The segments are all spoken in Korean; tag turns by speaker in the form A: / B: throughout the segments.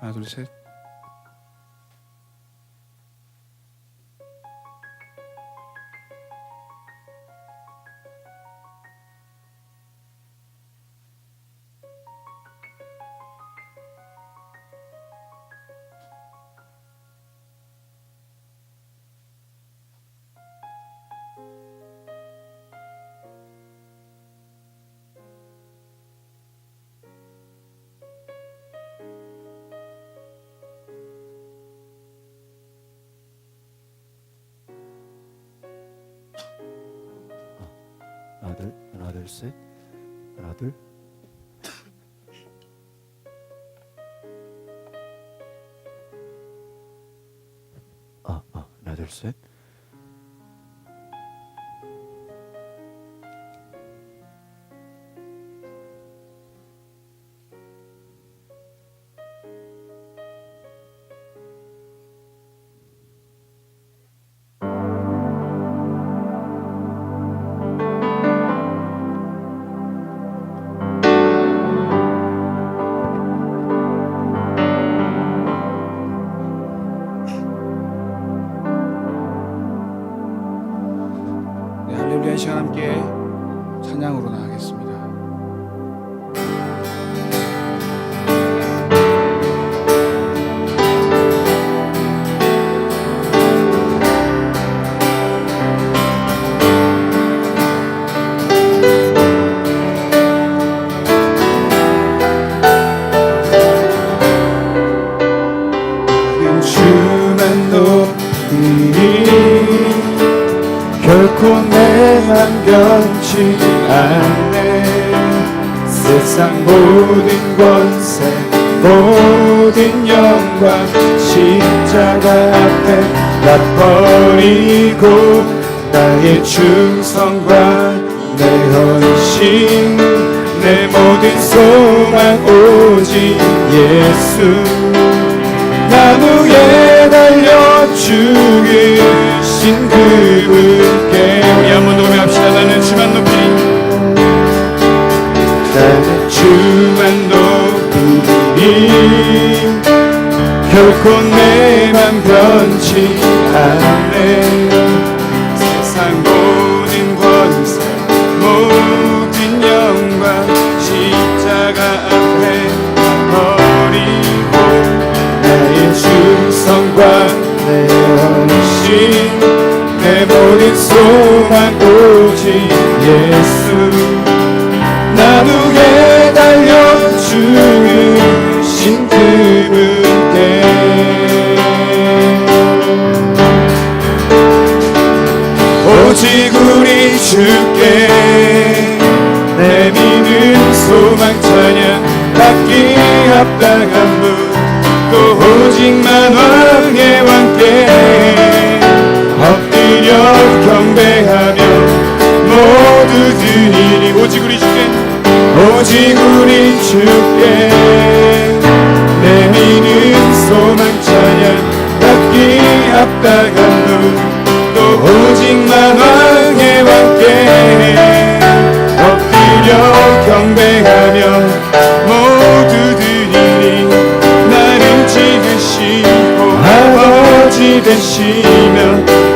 A: 하나 둘 셋.
B: 하나 둘 셋. 하나 둘. 하나 둘 셋.
A: 네, 할렐루야. 이 시간 함께 찬양으로 나가겠습니다.
B: 주만 높이니 결코 내만 변치 않네. 세상 모든 권세 모든 영광 십자가 앞에 다 버리고 나의 충성과 내 헌신 내 모든 소망 오직 예수. 나무에 달려 죽으신 그분께 우리 한번 노래합시다. 나는 주만 높이니 나는 주만 높이니 결코 내만 변치 않네. 세상 모든 권세 모든 영광 십자가 앞에 버리고 나의 충성과 내 헌신 내 모든 소망 오직 예수. 나무에 달려 죽으신 그분께 오직 우리 주께 내미는 소망 찬양 받기 합당한 분 또 오직 만왕의 왕께 엎드려 경배하며 모두 드리니 오직 우리 주께 오직 우리 주께 내미는 소망 찬양 받기 합당한 분 또 오직 만왕의 왕께 엎드려 경배하며 모두 드리니 나를 지으시고 아버지 되시며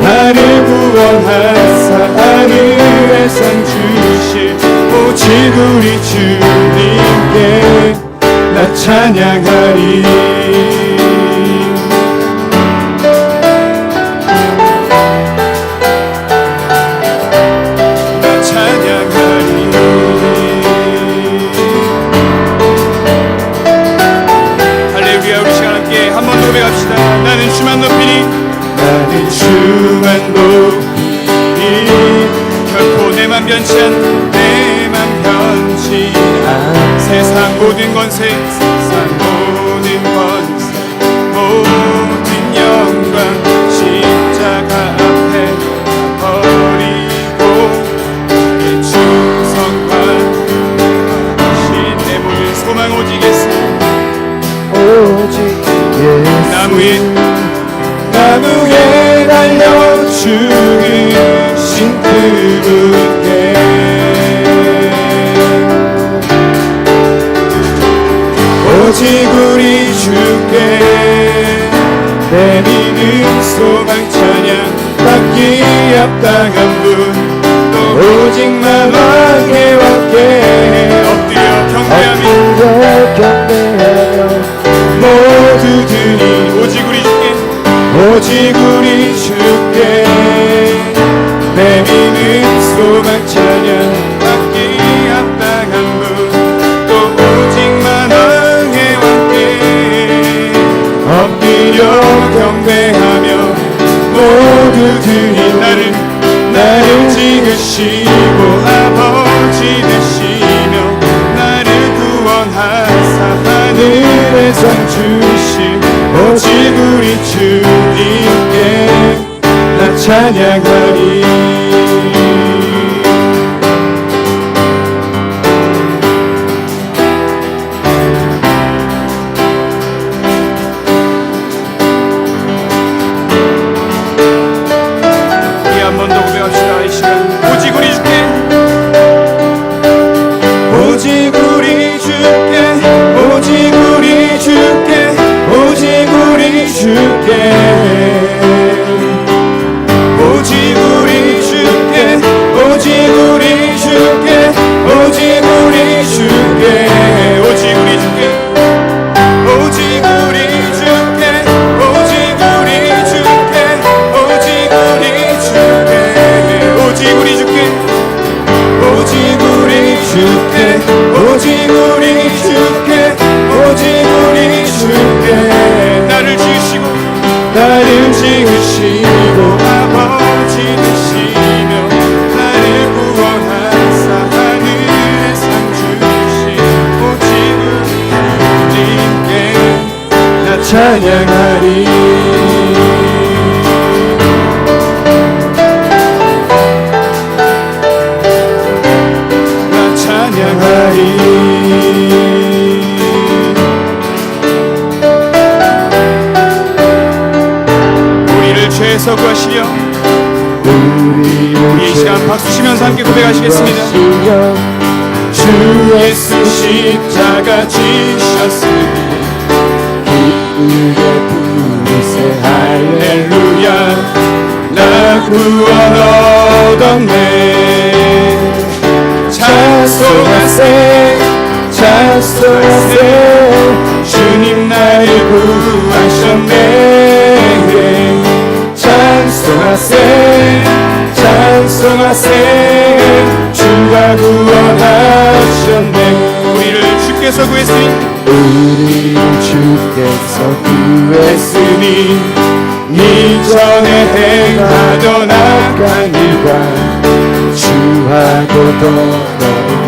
B: 나를 구원하사 하늘의 상 주실 오직 우리 주님께 나 찬양하리. 나는 주만 높이니 나는 주만 높이니 결코 내만 변치 않 내만 변치 않 세상 모든 권세 세상 모든 권세 모든 영광 십자가 앞에 버리고 내 충성과 신 내 모든 소망 오직 예수 오직 나무에 달려 죽으신 그분께 오직 우리 주께 주께 내 믿음 소망 찬양 받기 합당한 분 또 오직 만왕의 왕께 엎드려 경배하며 모두들이 오직 우리 주께 내 믿음 소망 찬양 받기 합당한 분 또 오직 만왕의 왕께 엎드려 경배하며 모두들이 나를 지으시고 아버지 되시며 나를 구원하사 하늘에 상 주신 오직 우리 주님께 나 찬양하리. 우리 한 번 더 고백합시다. 이 시간 오직 우리 주께 오직 우리 주께 오직 우리 주께 오직 우리 주께 오직 우리 주께 오직 우리 주께 오직 우리 주께 오직 우리 주께 오직 우리 주께 오직 우리 주께 오직 우리 주께 오직 우리 주께 오직 우리 주께 오직 우리 주께 오직 우리 주께 나를 지으시고 아버지 되시며 나를 구원하사 하늘에 상 주신 오직 우리 주님께 나 찬양하리. 나 찬양하리. 죄에서 구하시려 우리 이 시간 박수 치면서 함께 고백하시겠습니다. 주 예수 십자가 지셨으니 기쁘게 부르세 할렐루야 나 구원 얻었네. 찬송하세 찬송하세 주님 나를 구하셨네. 찬송하세 찬송하세 주가 구원하셨네. 우리를 주께서 구했으니 우리 주께서 구했으니 이전에 행하던 악한 일과 주하고 더러운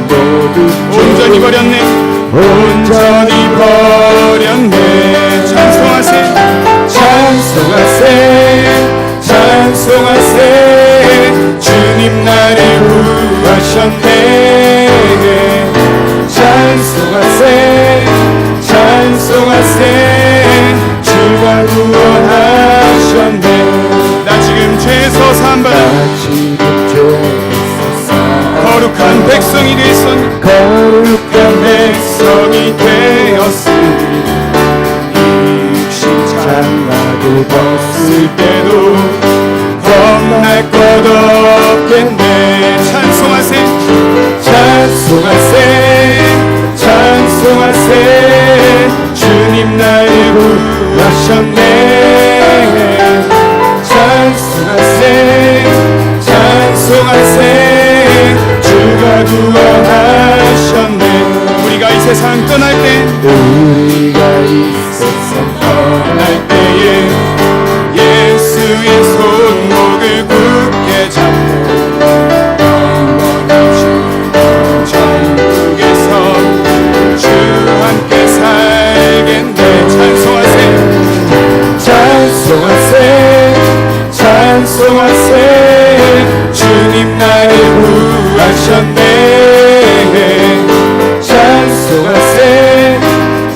B: 모든 온전히 버렸네. 온전히 버렸네. 찬송하세 찬송하세 찬송하세 주님 나를 구하셨네. 찬송하세 찬송하세 주가 구원하셨네. 나 지금 죄에서 사함받아 거룩한 백성이 되었으니 거룩한 백성이 되었으니 이 육신 장막을 벗을 때도 겁날 것 없겠네. 찬송하세 찬송하세 찬송하세 주님 나를 구하셨네. 찬송하세 찬송하세 주가 구원하셨네. 우리가 이 세상 떠날 때 우리가 이 세상 떠날 때에 예수의 손목을 굳게 잡고 천국에서 주 함께 살겠네. 찬송하세 찬송하세 찬송하세 주님 나를 구하셨네. 찬송하세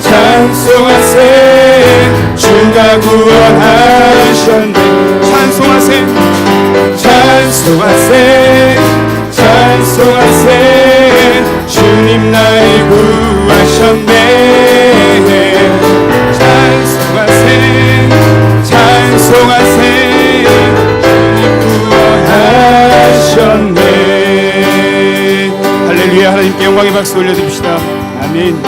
B: 찬송하세 주가 구원하셨네. 찬송하세 찬송하세 찬송하세 주님 나를 구하셨네. 찬송하세 찬송하세 주님 구원하셨네. 할렐루야. 하나님께 영광의 박수 올려드립시다. 아멘.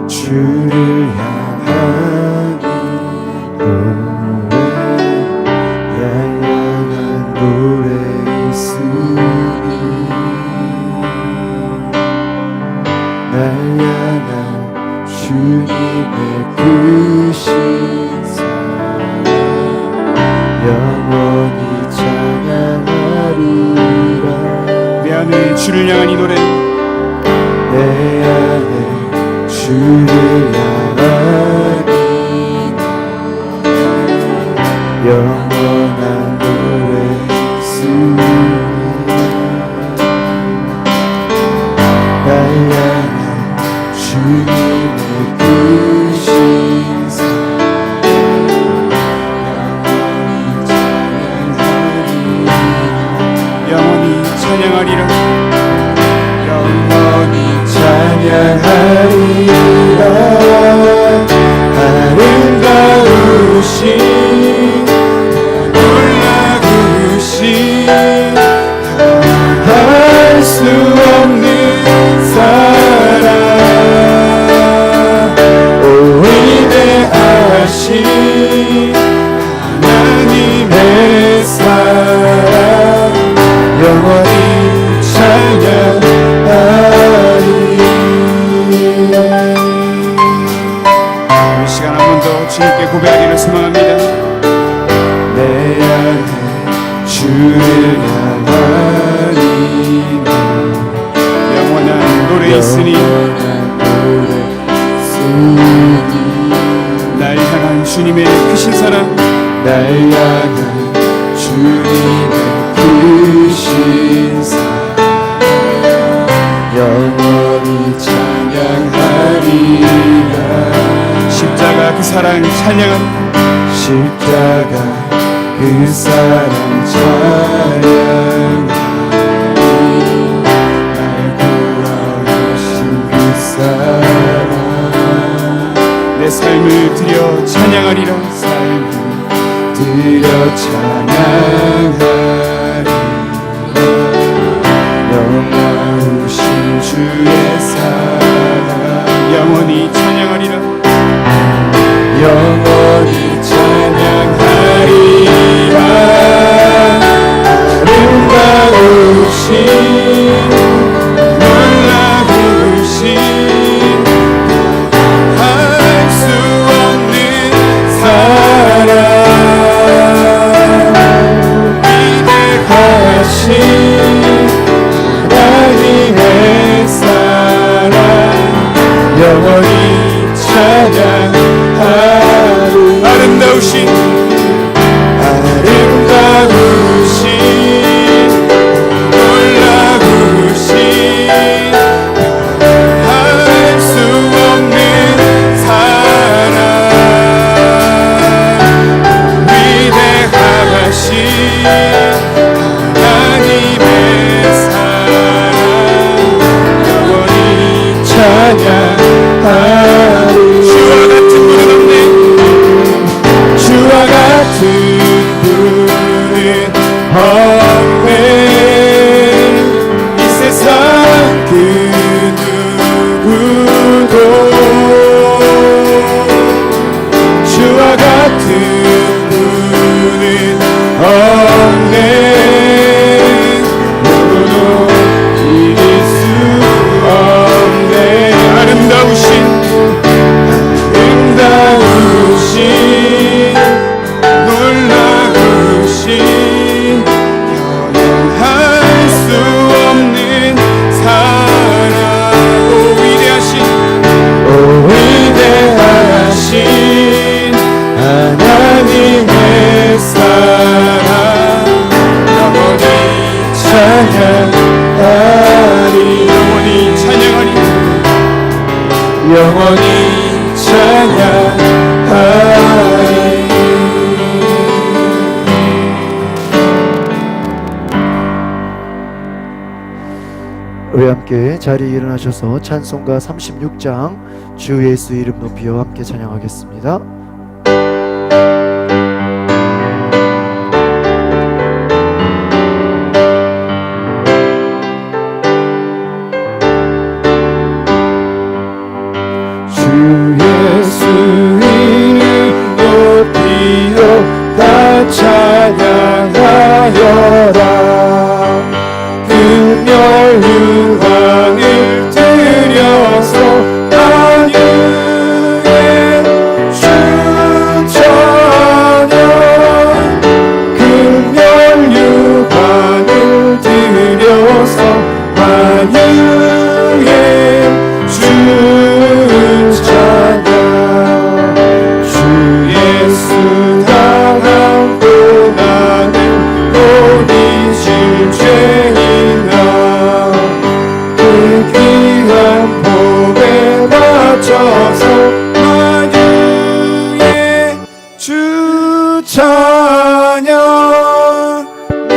C: 주를 향하니 노래 향한 노래 있으니 날 향한 주님의 크신 사랑 영원히 찬양하리라.
B: 내 안에 주를 향한 이 노래,
C: 내 안에 주를 향하니 영원한 노래 있으니 날 향한 주님의 크신 사랑 영원히 찬양하리라.
B: 영원히
C: 찬양하리라. 아름다우신
B: 놀라우신
C: 할 수 없는 사랑 오 위대하신 하나님의 사랑 영원히 찬양하리.
B: 이 시간 한 번 더 주님께 고백하기를 소망합니다.
C: 내 안에 주를 향하니
B: 영원한 노래 있으니 날 향한 주님의 크신 사랑
C: 날 향한 주님의 크신 사랑 영원히 찬양하리라.
B: 십자가 그 사랑 찬양함
C: 십자가 그 사랑 찬양하리. 날 구원하신 그 사랑
B: 내 삶을 드려 찬양하리라.
C: 삶을 드려 찬양하리. 영화우신 주의 사랑
B: 영원히 찬양하리라.
C: 영원히 찬양하리라. 아름다우신
B: 놀라우신 할 수 없는
C: 사랑 위대하신 하나님의 사랑 영원히 찬양하리.
B: 아름다우신 놀라우신 할 수 없는 사랑 위대하신 하나님의 사랑 영원히
C: 찬양하리.
B: 주와 같은 분은 없네.
C: 주와 같은 분은 없네. 이 세상 그 누구도 주와 같은 분은 없네. 누구도 이길 수 없네.
B: 아름다우신 놀라우신 할 수 없는 사랑 오 위대하신
C: 하나님 영원히 찬양하리.
D: 우리 함께 자리에 일어나셔서 찬송가 36장 주 예수 이름 높이어 함께 찬양하겠습니다.
C: 주 예수 이름 높이어 다 찬양하여라. 금열 유황을 들여서 만유의 주 찬양. 금열 유황을 들여서 만유의 주 찬양. 주 예수 당한 고난을 오리실 죄인아. 그 귀한 복에 맞춰서 만유의 주 찬양. 그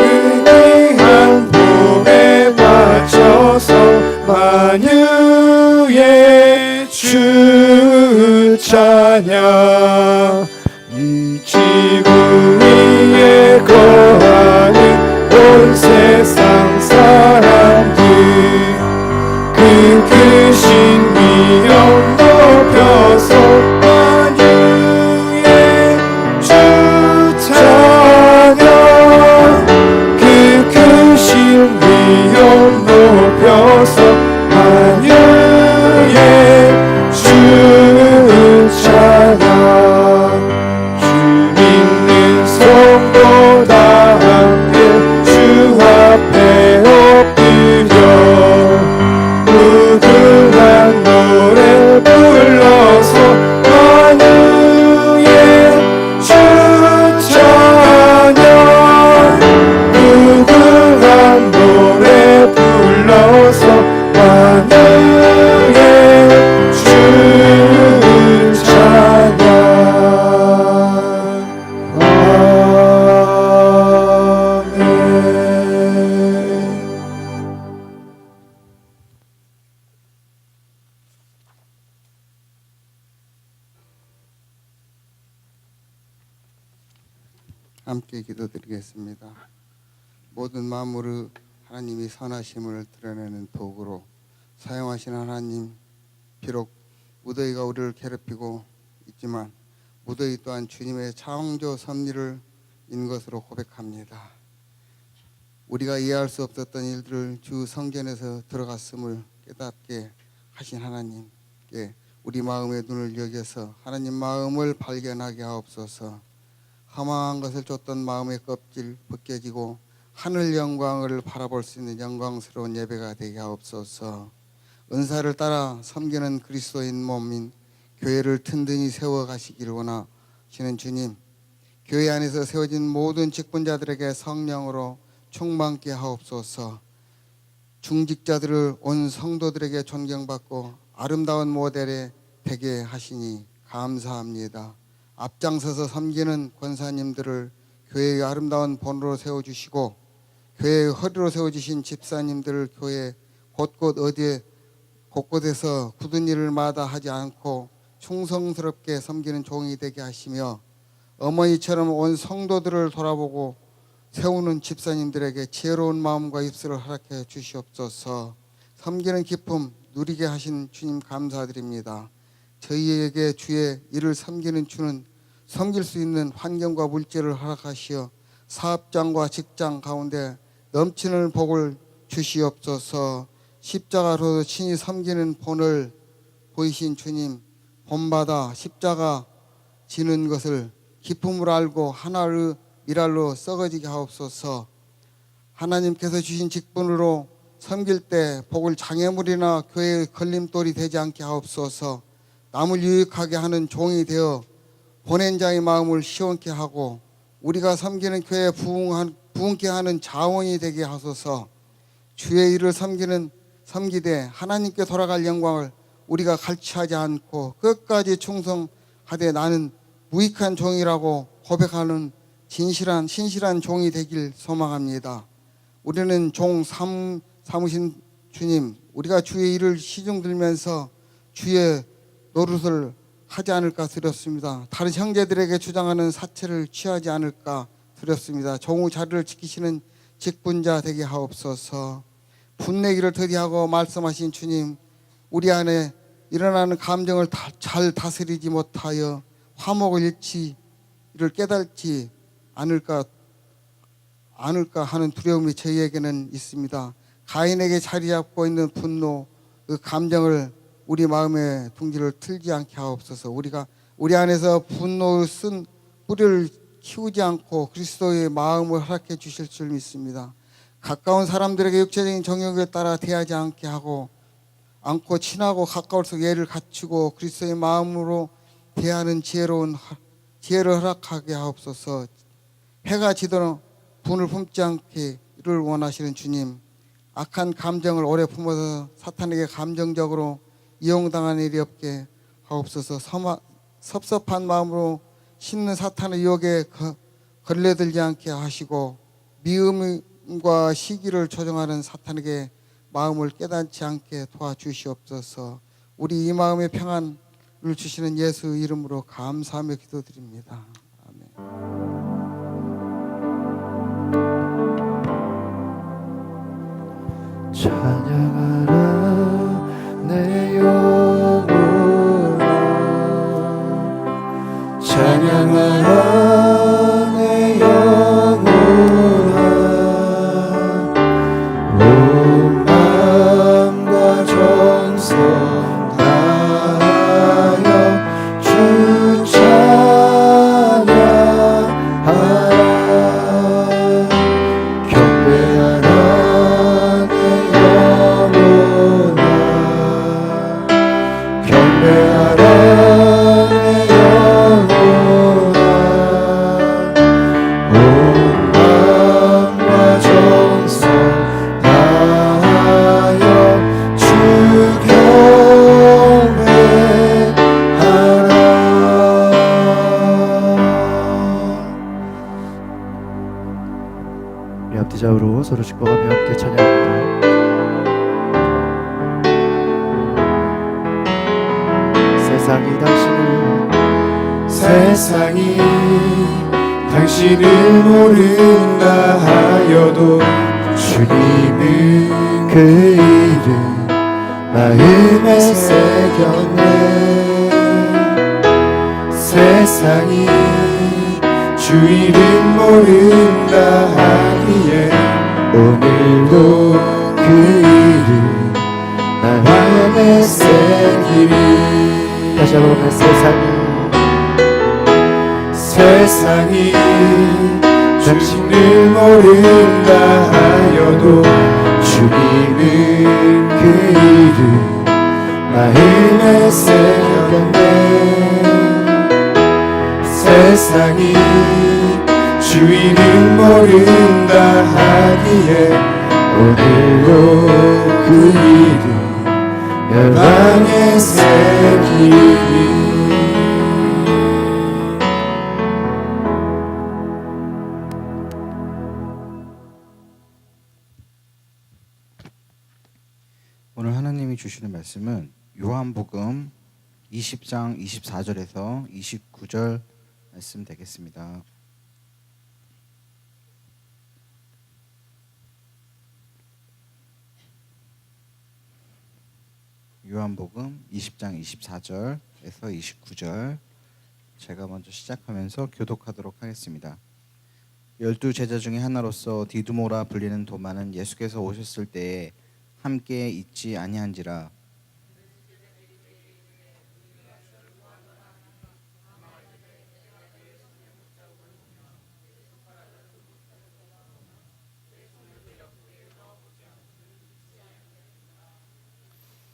C: 귀한 복에 맞춰서 만유의 주 찬양. 이 지구 위에 거하는 온 세상 사람들 그 크신 위엄 높여서 만유의 주 찬양. 그 크신 위엄 높여서 만유의 주 찬양. 주 믿는 성도 다 함께 주 앞에 엎드려 무궁한 노래 불러서 만유의 주 찬양. 무궁한 노래 불러서 만유의 주 찬양. 아멘.
A: 함께 기도드리겠습니다. 모든 만물의 하나님이 선하심을 드러내는 도구로 사용하신 하나님, 비록 무더위가 우리를 괴롭히고 있지만 무더위 또한 주님의 창조 섭리를 인 것으로 고백합니다. 우리가 이해할 수 없었던 일들을 주 성전에서 들어갔음을 깨닫게 하신 하나님께 우리 마음의 눈을 여겨서 하나님 마음을 발견하게 하옵소서. 허망한 것을 쫓던 마음의 껍질 벗겨지고 하늘 영광을 바라볼 수 있는 영광스러운 예배가 되게 하옵소서. 은사를 따라 섬기는 그리스도인 몸인 교회를 튼튼히 세워가시기를 원하시는 주님, 교회 안에서 세워진 모든 직분자들에게 성령으로 충만케 하옵소서. 중직자들을 온 성도들에게 존경받고 아름다운 모델에 되게 하시니 감사합니다. 앞장서서 섬기는 권사님들을 교회의 아름다운 본으로 세워주시고 교회의 허리로 세워주신 집사님들을 교회 곳곳 어디에 곳곳에서 굳은 일을 마다하지 않고 충성스럽게 섬기는 종이 되게 하시며 어머니처럼 온 성도들을 돌아보고 세우는 집사님들에게 지혜로운 마음과 입술을 허락해 주시옵소서. 섬기는 기쁨 누리게 하신 주님 감사드립니다. 저희에게 주의 일을 섬기는 주는 섬길 수 있는 환경과 물질을 허락하시어 사업장과 직장 가운데 넘치는 복을 주시옵소서. 십자가로 친히 섬기는 본을 보이신 주님, 본받아 십자가 지는 것을 기쁨으로 알고 하나의 일할로 썩어지게 하옵소서. 하나님께서 주신 직분으로 섬길 때 복을 장애물이나 교회의 걸림돌이 되지 않게 하옵소서. 남을 유익하게 하는 종이 되어 보낸 자의 마음을 시원케 하고 우리가 섬기는 교회에 부흥케 하는 자원이 되게 하소서. 주의 일을 섬기되 하나님께 돌아갈 영광을 우리가 갈취하지 않고 끝까지 충성하되 나는 무익한 종이라고 고백하는 신실한 종이 되길 소망합니다. 우리는 삼으신 주님, 우리가 주의 일을 시중 들면서 주의 노릇을 하지 않을까 두렵습니다. 다른 형제들에게 주장하는 사체를 취하지 않을까 두렵습니다. 종의 자리를 지키시는 직분자 되게 하옵소서. 분내기를 더디하고 말씀하신 주님, 우리 안에 일어나는 감정을 잘 다스리지 못하여 화목을 잃지를 깨닫지 않을까 하는 두려움이 저희에게는 있습니다. 가인에게 자리 잡고 있는 분노, 그 감정을 우리 마음의 둥지를 틀지 않게 하옵소서. 우리 안에서 분노를 쓴 뿌리를 키우지 않고 그리스도의 마음을 허락해 주실 줄 믿습니다. 가까운 사람들에게 육체적인 정욕에 따라 대하지 않고 친하고 가까울수록 예를 갖추고 그리스도의 마음으로 대하는 지혜를 허락하게 하옵소서. 해가 지도록 분을 품지 않기를 원하시는 주님, 악한 감정을 오래 품어서 사탄에게 감정적으로 이용당하는 일이 없게 하옵소서. 섭섭한 마음으로 씻는 사탄의 유혹에 걸레들지 않게 하시고 미움과 시기를 조종하는 사탄에게 마음을 깨닫지 않게 도와주시옵소서. 우리 이 마음의 평안을 주시는 예수 이름으로 감사하며 기도드립니다. 아멘.
D: 찬양하라 내 영혼아, 찬양하라 내 영혼아, 온 마음과 정성 다하여 주 찬양하라. 경배하라 내 영혼아, 경배하라 내 영혼아, 온 마음과 정성 다하여 주 경배하라. 우리 앞뒤좌우로 서로 축복하며 함께 찬양합니다.
C: 세상이 당신을 모른다 하여도 주님은
D: 그 이름 마음에 새겼네.
C: 세상이 주 이름 모른다 하기에
D: 오늘도 그 이름
C: 마음에 새기리.
D: 다시 한번
C: 세상이 당신을 모른다 하여도 주님은 그 이름 마음에 새겼네. 세상이 주 이름 모른다 하기에 오늘도 그 이름 열방에 새기리.
E: 오늘 하나님이 주시는 말씀은 요한복음 20장 24절에서 29절 말씀 되겠습니다. 요한복음 20장 24절에서 29절 제가 먼저 시작하면서 교독하도록 하겠습니다. 12 제자 중에 하나로서 디두모라 불리는 도마는 예수께서 오셨을 때에 함께 있지 아니한지라.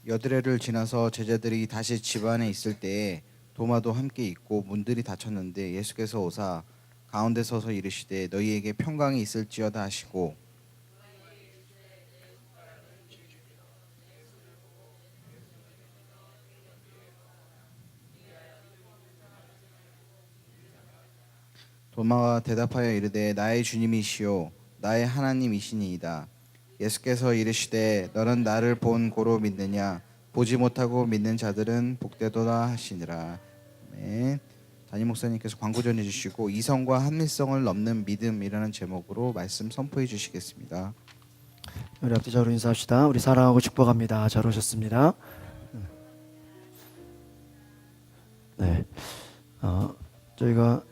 E: 여드레를 지나서 제자들이 다시 집 안에 있을 때에 도마도 함께 있고 문들이 닫혔는데 예수께서 오사 가운데 서서 이르시되 너희에게 평강이 있을지어다 하시고 도마가 대답하여 이르되 나의 주님이시요 나의 하나님이시니이다. 예수께서 이르시되 너는 나를 본 고로 믿느냐 보지 못하고 믿는 자들은 복되도다 하시니라. 아멘. 담임 목사님께서 광고 전해 주시고 이성과 합리성을 넘는 믿음이라는 제목으로 말씀 선포해 주시겠습니다.
D: 우리 앞뒤자로 인사합시다. 우리 사랑하고 축복합니다. 잘 오셨습니다. 네, 저희가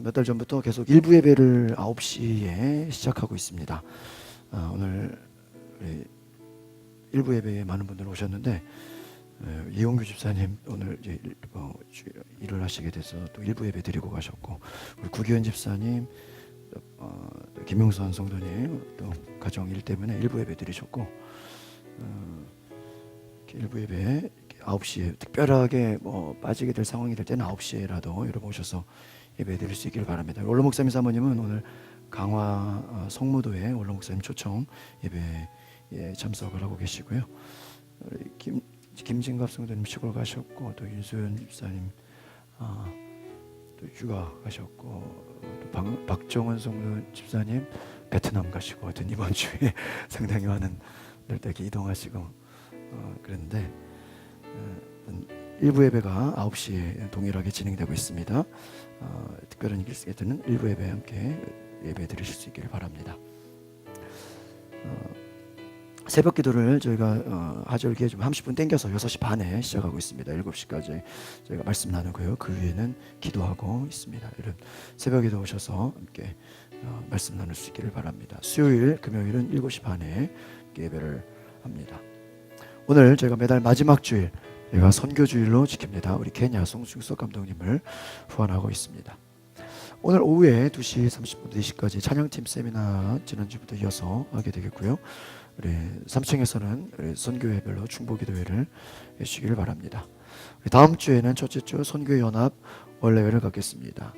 D: 몇 달 전부터 계속 일부 예배를 9시에 시작하고 있습니다. 오늘 우리 일부 예배에 많은 분들 오셨는데 이용규 집사님 오늘 이제 일을 하시게 돼서 또 일부 예배 드리고 가셨고, 우리 구기현 집사님, 또 김용선 성도님 또 가정 일 때문에 일부 예배 드리셨고, 일부 예배 9시에 특별하게 뭐 빠지게 될 상황이 될 때는 9시에라도 여러분 오셔서 예배 드릴 수 있기를 바랍니다. 원로 목사님 사모님은 오늘 강화 성무도에 원로 목사님 초청 예배에 참석을 하고 계시고요. 김진갑 성도님 시골 가셨고, 또 윤소연 집사님 또 휴가 가셨고, 또 박정원 성도 집사님 베트남 가시고, 하여튼 이번 주에 상당히 많은 분들 이동하시고 그랬는데 일부 예배가 9시에 동일하게 진행되고 있습니다. 특별한 일수에 드는 일부 예배에 함께 예배 드리실 수 있기를 바랍니다. 새벽 기도를 저희가 하절기에 좀 30분 땡겨서 6시 반에 시작하고 있습니다. 7시까지 저희가 말씀 나누고요. 그 위에는 기도하고 있습니다. 여러분 새벽 기도 오셔서 함께 말씀 나눌 수 있기를 바랍니다. 수요일, 금요일은 7시 반에 예배를 합니다. 오늘 저희가 매달 마지막 주일 저희가 선교주일로 지킵니다. 우리 케냐 송중석 감독님을 후원하고 있습니다. 오늘 오후에 2시 30분 4시까지 찬양팀 세미나 지난주부터 이어서 하게 되겠고요. 우리 3층에서는 우리 선교회별로 중보기도회를 해주시기를 바랍니다. 다음 주에는 첫째 주 선교연합 원래회를 갖겠습니다.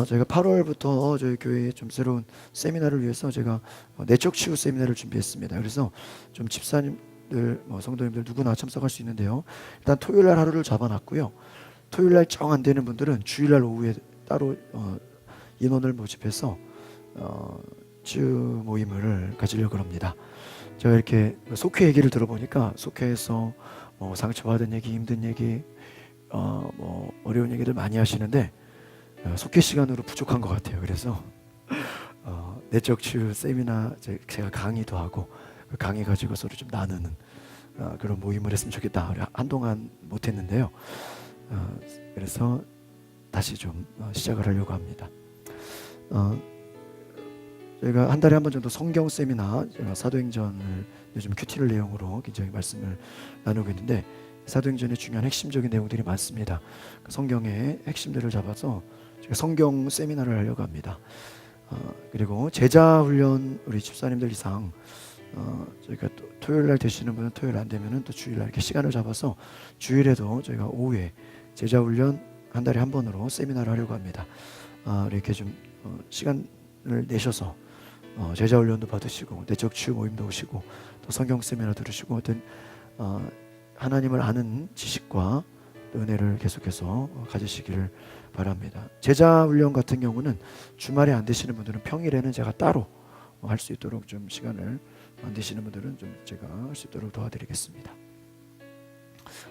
D: 저희가 8월부터 저희 교회에 좀 새로운 세미나를 위해서 제가 내적 치유 세미나를 준비했습니다. 그래서 좀 집사님들, 성도님들 누구나 참석할 수 있는데요. 일단 토요일날 하루를 잡아놨고요. 토요일날 정 안 되는 분들은 주일날 오후에 따로 인원을 모집해서 치유 모임을 가지려고 합니다. 제가 이렇게 속회 얘기를 들어보니까 속회에서 상처받은 얘기, 힘든 얘기, 어려운 얘기들 많이 하시는데 속회 시간으로 부족한 것 같아요. 그래서 내적 치유 세미나 제가 강의도 하고 그 강의 가지고 서로 좀 나누는 그런 모임을 했으면 좋겠다. 한동안 못했는데요. 그래서 다시 좀 시작을 하려고 합니다. 저희가 한 달에 한 번 정도 성경 세미나, 제가 사도행전을 요즘 큐티를 내용으로 굉장히 말씀을 나누고 있는데 사도행전의 중요한 핵심적인 내용들이 많습니다. 그 성경의 핵심들을 잡아서 제가 성경 세미나를 하려고 합니다. 그리고 제자 훈련 우리 집사님들 이상 저희가 또 토요일날 되시는 분은 토요일 안 되면은 또 주일날 이렇게 시간을 잡아서 주일에도 저희가 오후에 제자 훈련 한 달에 한 번으로 세미나를 하려고 합니다. 이렇게 좀 시간을 내셔서 제자 훈련도 받으시고 내적 치유 모임도 오시고 또 성경 세미나 들으시고 하여튼 하나님을 아는 지식과 은혜를 계속해서 가지시기를 바랍니다. 제자 훈련 같은 경우는 주말에 안 되시는 분들은 평일에는 제가 따로 할 수 있도록 좀 시간을 안 되시는 분들은 좀 제가 할 수 있도록 도와드리겠습니다.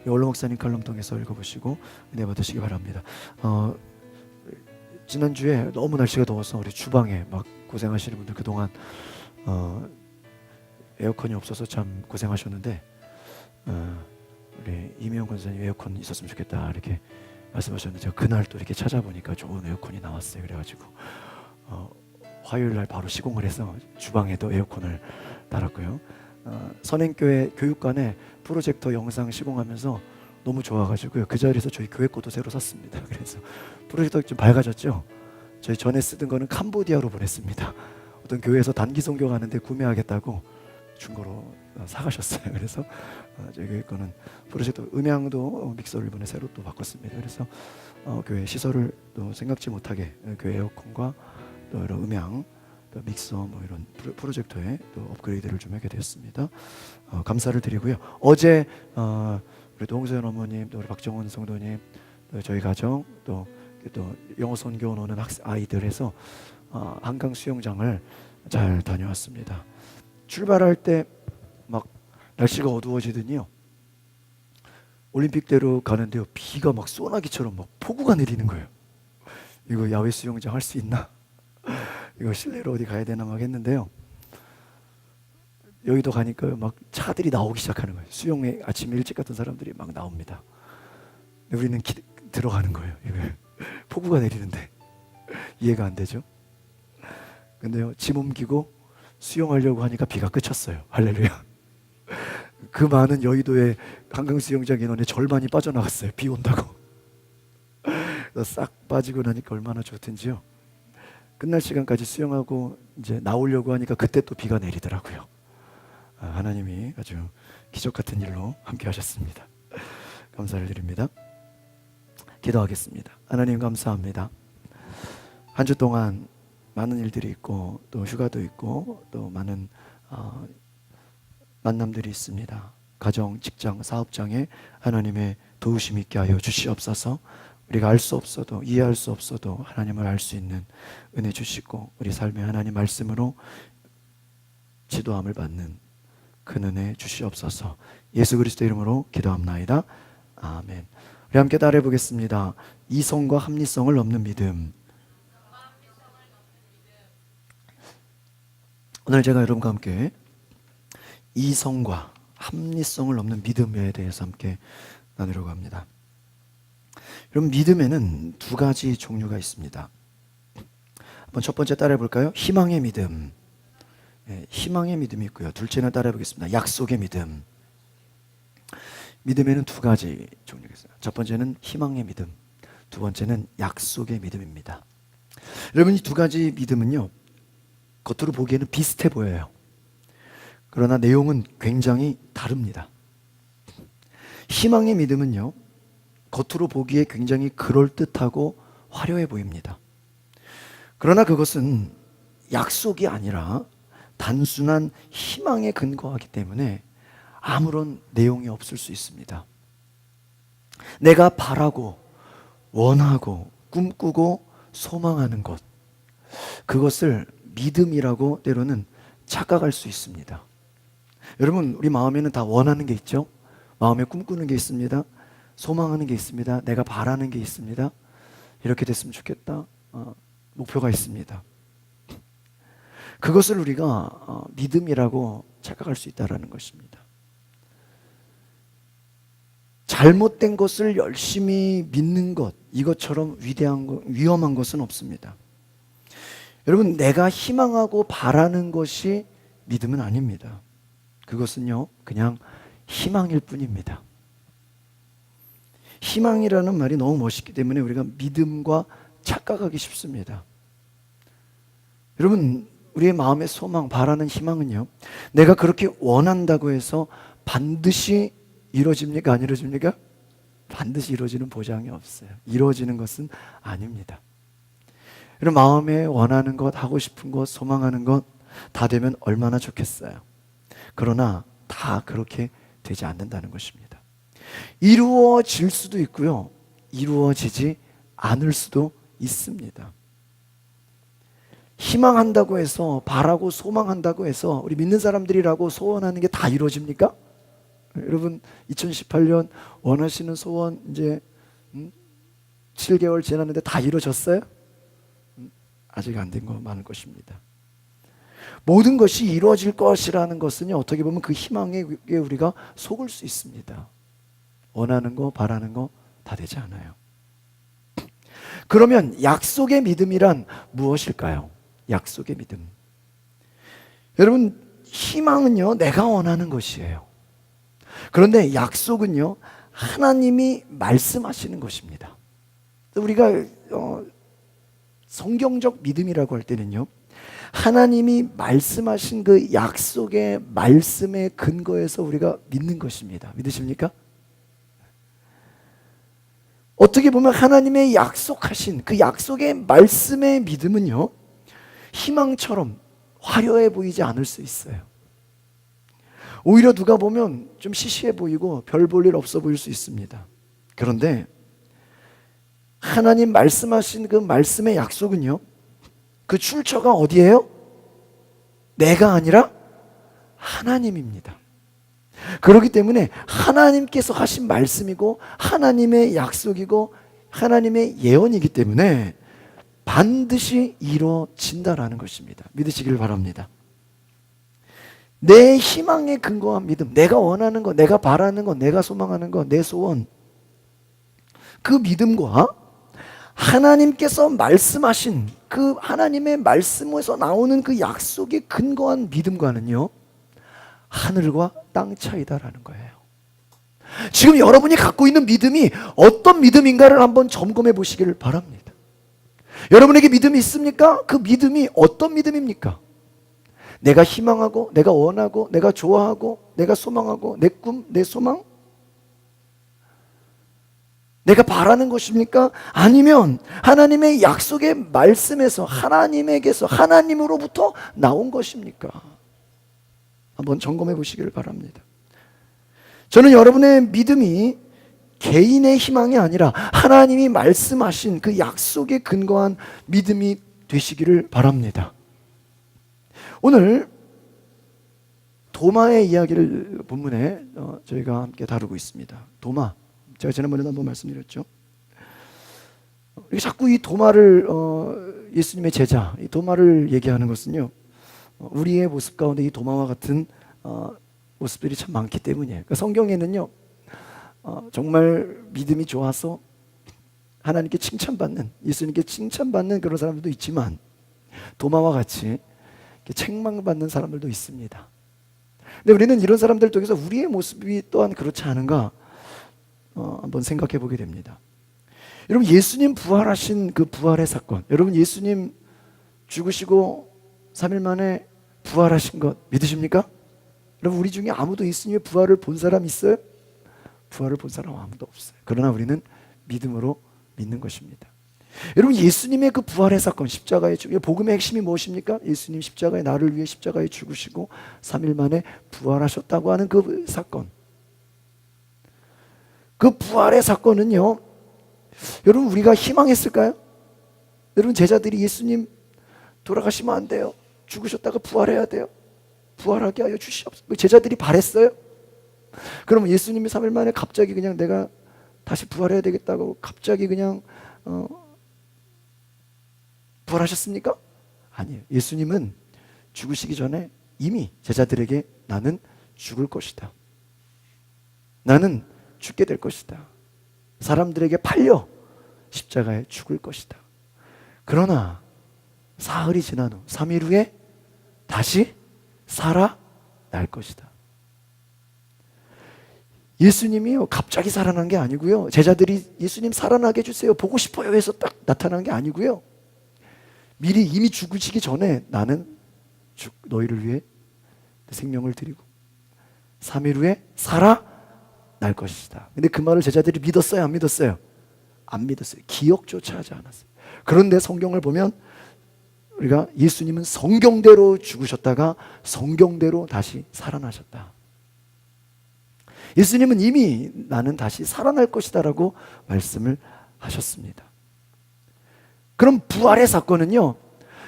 D: 원로 목사님 칼럼 통해서 읽어보시고 은혜 받으시기 바랍니다. 지난주에 너무 날씨가 더워서 우리 주방에 막 고생하시는 분들 그동안 에어컨이 없어서 참 고생하셨는데 우리 이미영 권사님 에어컨 있었으면 좋겠다 이렇게 말씀하셨는데 제가 그날 또 이렇게 찾아보니까 좋은 에어컨이 나왔어요. 그래가지고 화요일날 바로 시공을 해서 주방에도 에어컨을 달았고요. 선행교회 교육관에 프로젝터 영상 시공하면서 너무 좋아가지고요. 그 자리에서 저희 교회 것도 새로 샀습니다. 그래서 프로젝터 좀 밝아졌죠. 저희 전에 쓰던 거는 캄보디아로 보냈습니다. 어떤 교회에서 단기 선교가는데 구매하겠다고 중고로 사가셨어요. 그래서 저희 교회 거는 프로젝터 음향도 믹서를 이번에 새로 또 바꿨습니다. 그래서 교회 시설을 또 생각지 못하게 교회 에어컨과 또 이런 음향, 또 믹서 뭐 이런 프로젝터에 또 업그레이드를 좀 하게 되었습니다. 감사를 드리고요. 어제 우리 동서연 어머님, 또 우리 박정원 성도님, 또 저희 가정, 또 또 영어 선교 오는 아이들 해서 한강 수영장을 잘 다녀왔습니다. 출발할 때 막 날씨가 어두워지더니요, 올림픽대로 가는데요, 비가 막 소나기처럼 막 폭우가 내리는 거예요. 이거 야외 수영장 할 수 있나? 이거 실내로 어디 가야 되나 막 했는데요, 여의도 가니까 막 차들이 나오기 시작하는 거예요. 수영에 아침 일찍 갔던 사람들이 막 나옵니다. 근데 우리는 들어가는 거예요. 이거 폭우가 내리는데 이해가 안 되죠? 근데요, 짐 옮기고 수영하려고 하니까 비가 그쳤어요. 할렐루야. 그 많은 여의도의 한강 수영장 인원의 절반이 빠져나갔어요. 비 온다고. 싹 빠지고 나니까 얼마나 좋든지요. 끝날 시간까지 수영하고 이제 나오려고 하니까 그때 또 비가 내리더라고요. 하나님이 아주 기적 같은 일로 함께 하셨습니다. 감사를 드립니다. 기도하겠습니다. 하나님 감사합니다. 한 주 동안 많은 일들이 있고 또 휴가도 있고 또 많은 만남들이 있습니다. 가정, 직장, 사업장에 하나님의 도우심이 있게 하여 주시옵소서. 우리가 알 수 없어도, 이해할 수 없어도 하나님을 알 수 있는 은혜 주시고, 우리 삶에 하나님 말씀으로 지도함을 받는 큰 은혜 주시옵소서. 예수 그리스도 이름으로 기도합나이다. 아멘. 우리 함께 따라해 보겠습니다. 이성과 합리성을 넘는 믿음. 오늘 제가 여러분과 함께 이성과 합리성을 넘는 믿음에 대해서 함께 나누려고 합니다. 여러분, 믿음에는 두 가지 종류가 있습니다. 한번 첫 번째 따라해 볼까요? 희망의 믿음. 희망의 믿음이 있고요. 둘째는 따라해 보겠습니다. 약속의 믿음. 믿음에는 두 가지 종류가 있어요. 첫 번째는 희망의 믿음, 두 번째는 약속의 믿음입니다. 여러분, 이 두 가지 믿음은요, 겉으로 보기에는 비슷해 보여요. 그러나 내용은 굉장히 다릅니다. 희망의 믿음은요, 겉으로 보기에 굉장히 그럴듯하고 화려해 보입니다. 그러나 그것은 약속이 아니라 단순한 희망에 근거하기 때문에 아무런 내용이 없을 수 있습니다. 내가 바라고 원하고 꿈꾸고 소망하는 것, 그것을 믿음이라고 때로는 착각할 수 있습니다. 여러분, 우리 마음에는 다 원하는 게 있죠? 마음에 꿈꾸는 게 있습니다. 소망하는 게 있습니다. 내가 바라는 게 있습니다. 이렇게 됐으면 좋겠다. 목표가 있습니다. 그것을 우리가 믿음이라고 착각할 수 있다는 것입니다. 잘못된 것을 열심히 믿는 것, 이것처럼 위험한 것은 없습니다. 여러분, 내가 희망하고 바라는 것이 믿음은 아닙니다. 그것은요, 그냥 희망일 뿐입니다. 희망이라는 말이 너무 멋있기 때문에 우리가 믿음과 착각하기 쉽습니다. 여러분, 우리의 마음의 소망, 바라는 희망은요, 내가 그렇게 원한다고 해서 반드시 이루어집니까? 안 이루어집니까? 반드시 이루어지는 보장이 없어요. 이루어지는 것은 아닙니다. 여러분, 마음에 원하는 것, 하고 싶은 것, 소망하는 것 다 되면 얼마나 좋겠어요. 그러나 다 그렇게 되지 않는다는 것입니다. 이루어질 수도 있고요, 이루어지지 않을 수도 있습니다. 희망한다고 해서, 바라고 소망한다고 해서 우리 믿는 사람들이라고 소원하는 게 다 이루어집니까? 여러분, 2018년 원하시는 소원 이제 7개월 지났는데 다 이루어졌어요? 아직 안 된 거 많을 것입니다. 모든 것이 이루어질 것이라는 것은요, 어떻게 보면 그 희망에 우리가 속을 수 있습니다. 원하는 거, 바라는 거 다 되지 않아요. 그러면 약속의 믿음이란 무엇일까요? 약속의 믿음. 여러분, 희망은요, 내가 원하는 것이에요. 그런데 약속은요, 하나님이 말씀하시는 것입니다. 우리가 성경적 믿음이라고 할 때는요, 하나님이 말씀하신 그 약속의 말씀에 근거해서 우리가 믿는 것입니다. 믿으십니까? 어떻게 보면 하나님의 약속하신 그 약속의 말씀의 믿음은요, 희망처럼 화려해 보이지 않을 수 있어요. 오히려 누가 보면 좀 시시해 보이고 별 볼 일 없어 보일 수 있습니다. 그런데 하나님 말씀하신 그 말씀의 약속은요, 그 출처가 어디예요? 내가 아니라 하나님입니다. 그렇기 때문에 하나님께서 하신 말씀이고 하나님의 약속이고 하나님의 예언이기 때문에 반드시 이루어진다라는 것입니다. 믿으시길 바랍니다. 내 희망에 근거한 믿음, 내가 원하는 것, 내가 바라는 것, 내가 소망하는 것, 내 소원, 그 믿음과 하나님께서 말씀하신 그 하나님의 말씀에서 나오는 그 약속에 근거한 믿음과는요, 하늘과 땅 차이다라는 거예요. 지금 여러분이 갖고 있는 믿음이 어떤 믿음인가를 한번 점검해 보시기를 바랍니다. 여러분에게 믿음이 있습니까? 그 믿음이 어떤 믿음입니까? 내가 희망하고, 내가 원하고, 내가 좋아하고, 내가 소망하고, 내 꿈, 내 소망? 내가 바라는 것입니까? 아니면 하나님의 약속의 말씀에서 하나님에게서 하나님으로부터 나온 것입니까? 한번 점검해 보시기를 바랍니다. 저는 여러분의 믿음이 개인의 희망이 아니라 하나님이 말씀하신 그 약속에 근거한 믿음이 되시기를 바랍니다. 오늘 도마의 이야기를 본문에 저희가 함께 다루고 있습니다. 도마, 제가 지난번에도 한번 말씀드렸죠. 자꾸 이 도마를 예수님의 제자, 이 도마를 얘기하는 것은요, 우리의 모습 가운데 이 도마와 같은 모습들이 참 많기 때문이에요. 그러니까 성경에는요, 정말 믿음이 좋아서 하나님께 칭찬받는, 예수님께 칭찬받는 그런 사람들도 있지만 도마와 같이 책망받는 사람들도 있습니다. 근데 우리는 이런 사람들 통해서 우리의 모습이 또한 그렇지 않은가 한번 생각해 보게 됩니다. 여러분, 예수님 부활하신 그 부활의 사건, 여러분 예수님 죽으시고 3일 만에 부활하신 것 믿으십니까? 여러분, 우리 중에 아무도 예수님의 부활을 본 사람 있어요? 부활을 본 사람 아무도 없어요. 그러나 우리는 믿음으로 믿는 것입니다. 여러분, 예수님의 그 부활의 사건, 십자가의 복음의 핵심이 무엇입니까? 예수님 십자가에 나를 위해 십자가에 죽으시고 3일 만에 부활하셨다고 하는 그 사건, 그 부활의 사건은요, 여러분 우리가 희망했을까요? 여러분, 제자들이 예수님 돌아가시면 안 돼요, 죽으셨다가 부활해야 돼요, 부활하게 하여 주시옵소서, 제자들이 바랬어요? 그러면 예수님이 3일 만에 갑자기 그냥 내가 다시 부활해야 되겠다고 갑자기 그냥 부활하셨습니까? 아니에요. 예수님은 죽으시기 전에 이미 제자들에게 나는 죽을 것이다, 나는 죽게 될 것이다, 사람들에게 팔려 십자가에 죽을 것이다, 그러나 사흘이 지난 후 3일 후에 다시 살아날 것이다. 예수님이요 갑자기 살아난 게 아니고요, 제자들이 예수님 살아나게 해주세요 보고 싶어요 해서 딱 나타난 게 아니고요, 미리 이미 죽으시기 전에 나는 너희를 위해 내 생명을 드리고 3일 후에 살아날 것이다. 근데 그 말을 제자들이 믿었어요, 안 믿었어요? 안 믿었어요. 기억조차 하지 않았어요. 그런데 성경을 보면 우리가 예수님은 성경대로 죽으셨다가 성경대로 다시 살아나셨다. 예수님은 이미 나는 다시 살아날 것이다 라고 말씀을 하셨습니다. 그럼 부활의 사건은요,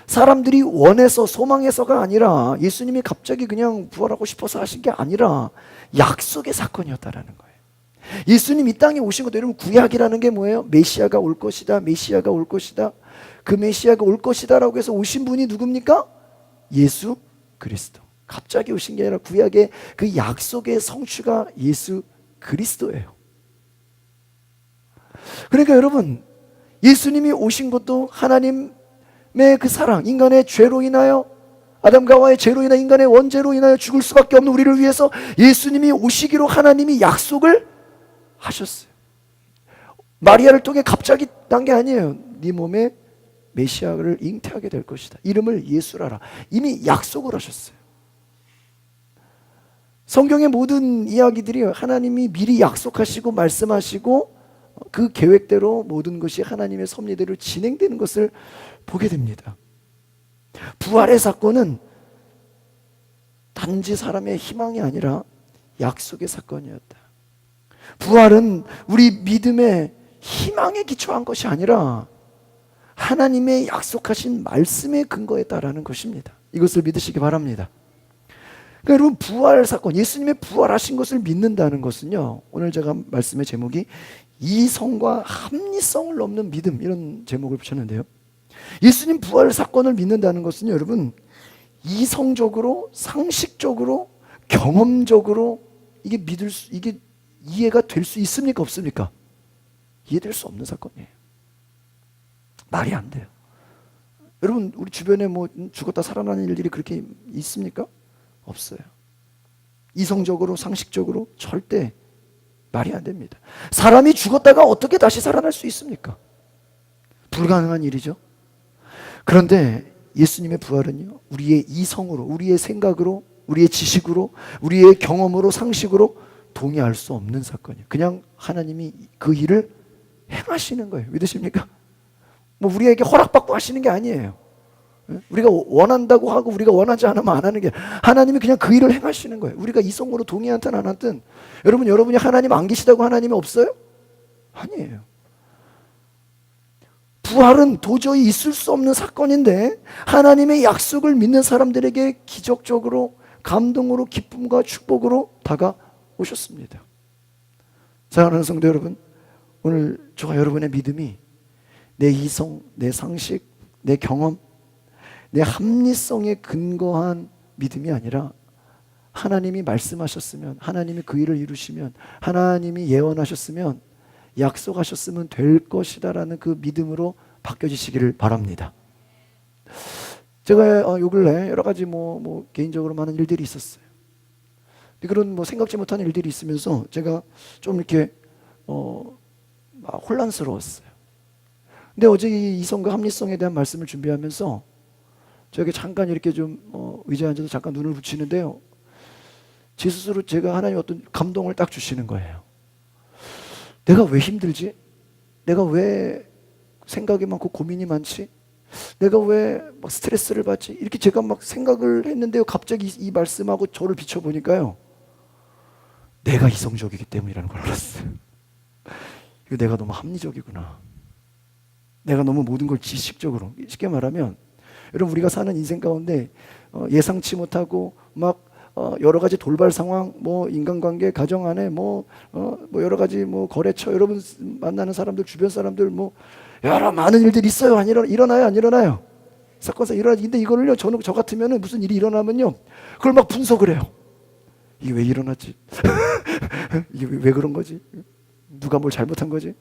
D: 사람들이 원해서 소망해서가 아니라 예수님이 갑자기 그냥 부활하고 싶어서 하신 게 아니라 약속의 사건이었다라는 거예요. 예수님 이 땅에 오신 것도, 여러분 구약이라는 게 뭐예요? 메시아가 올 것이다, 메시아가 올 것이다, 그 메시아가 올 것이다 라고 해서 오신 분이 누굽니까? 예수 그리스도. 갑자기 오신 게 아니라 구약의 그 약속의 성취가 예수 그리스도예요. 그러니까 여러분, 예수님이 오신 것도 하나님의 그 사랑, 인간의 죄로 인하여, 아담과 하와의 죄로 인하여, 인간의 원죄로 인하여 죽을 수밖에 없는 우리를 위해서 예수님이 오시기로 하나님이 약속을 하셨어요. 마리아를 통해 갑자기 난 게 아니에요. 네 몸에 메시아를 잉태하게 될 것이다, 이름을 예수라라, 이미 약속을 하셨어요. 성경의 모든 이야기들이 하나님이 미리 약속하시고 말씀하시고 그 계획대로 모든 것이 하나님의 섭리대로 진행되는 것을 보게 됩니다. 부활의 사건은 단지 사람의 희망이 아니라 약속의 사건이었다. 부활은 우리 믿음의 희망에 기초한 것이 아니라 하나님의 약속하신 말씀에 근거했다라는 것입니다. 이것을 믿으시기 바랍니다. 그러니까 여러분, 부활 사건, 예수님의 부활하신 것을 믿는다는 것은요, 오늘 제가 말씀의 제목이 이성과 합리성을 넘는 믿음, 이런 제목을 붙였는데요, 예수님 부활 사건을 믿는다는 것은요, 여러분, 이성적으로, 상식적으로, 경험적으로 이게 이해가 될 수 있습니까, 없습니까? 이해될 수 없는 사건이에요. 말이 안 돼요. 여러분, 우리 주변에 뭐 죽었다 살아나는 일들이 그렇게 있습니까? 없어요. 이성적으로, 상식적으로 절대 말이 안 됩니다. 사람이 죽었다가 어떻게 다시 살아날 수 있습니까? 불가능한 일이죠. 그런데 예수님의 부활은요, 우리의 이성으로, 우리의 생각으로, 우리의 지식으로, 우리의 경험으로, 상식으로 동의할 수 없는 사건이에요. 그냥 하나님이 그 일을 행하시는 거예요. 믿으십니까? 뭐 우리에게 허락받고 하시는 게 아니에요. 우리가 원한다고 하고 우리가 원하지 않으면 안 하는 게, 하나님이 그냥 그 일을 행하시는 거예요. 우리가 이성으로 동의하든 안 하든. 여러분이 하나님 안 계시다고 하나님이 없어요? 아니에요. 부활은 도저히 있을 수 없는 사건인데 하나님의 약속을 믿는 사람들에게 기적적으로, 감동으로, 기쁨과 축복으로 다가오셨습니다. 사랑하는 성도 여러분, 오늘 저와 여러분의 믿음이 내 이성, 내 상식, 내 경험, 내 합리성에 근거한 믿음이 아니라 하나님이 말씀하셨으면, 하나님이 그 일을 이루시면, 하나님이 예언하셨으면, 약속하셨으면 될 것이다라는 그 믿음으로 바뀌어지시기를 바랍니다. 제가 요 근래 여러 가지 뭐 개인적으로 많은 일들이 있었어요. 그런 뭐 생각지 못한 일들이 있으면서 제가 좀 이렇게 혼란스러웠어요. 근데 어제 이 이성과 합리성에 대한 말씀을 준비하면서 저에게 잠깐 이렇게 좀 의자에 앉아서 잠깐 눈을 붙이는데요, 제 스스로 제가 하나님 어떤 감동을 딱 주시는 거예요. 내가 왜 힘들지? 내가 왜 생각이 많고 고민이 많지? 내가 왜 막 스트레스를 받지? 이렇게 제가 막 생각을 했는데요, 갑자기 이 말씀하고 저를 비춰보니까요, 내가 이성적이기 때문이라는 걸 알았어요. 이거 내가 너무 합리적이구나. 내가 너무 모든 걸 지식적으로, 쉽게 말하면 여러분, 우리가 사는 인생 가운데 예상치 못하고 막 여러 가지 돌발 상황, 뭐 인간관계, 가정 안에 뭐 여러 가지 뭐 거래처, 여러분 만나는 사람들, 주변 사람들, 뭐 여러 많은 일들이 있어요. 안 일어나요? 안 일어나요? 사건사 일어나지. 근데 이거를요, 저 같으면은 무슨 일이 일어나면요, 그걸 막 분석을 해요. 이게 왜 일어났지? 이게 왜 그런 거지? 누가 뭘 잘못한 거지?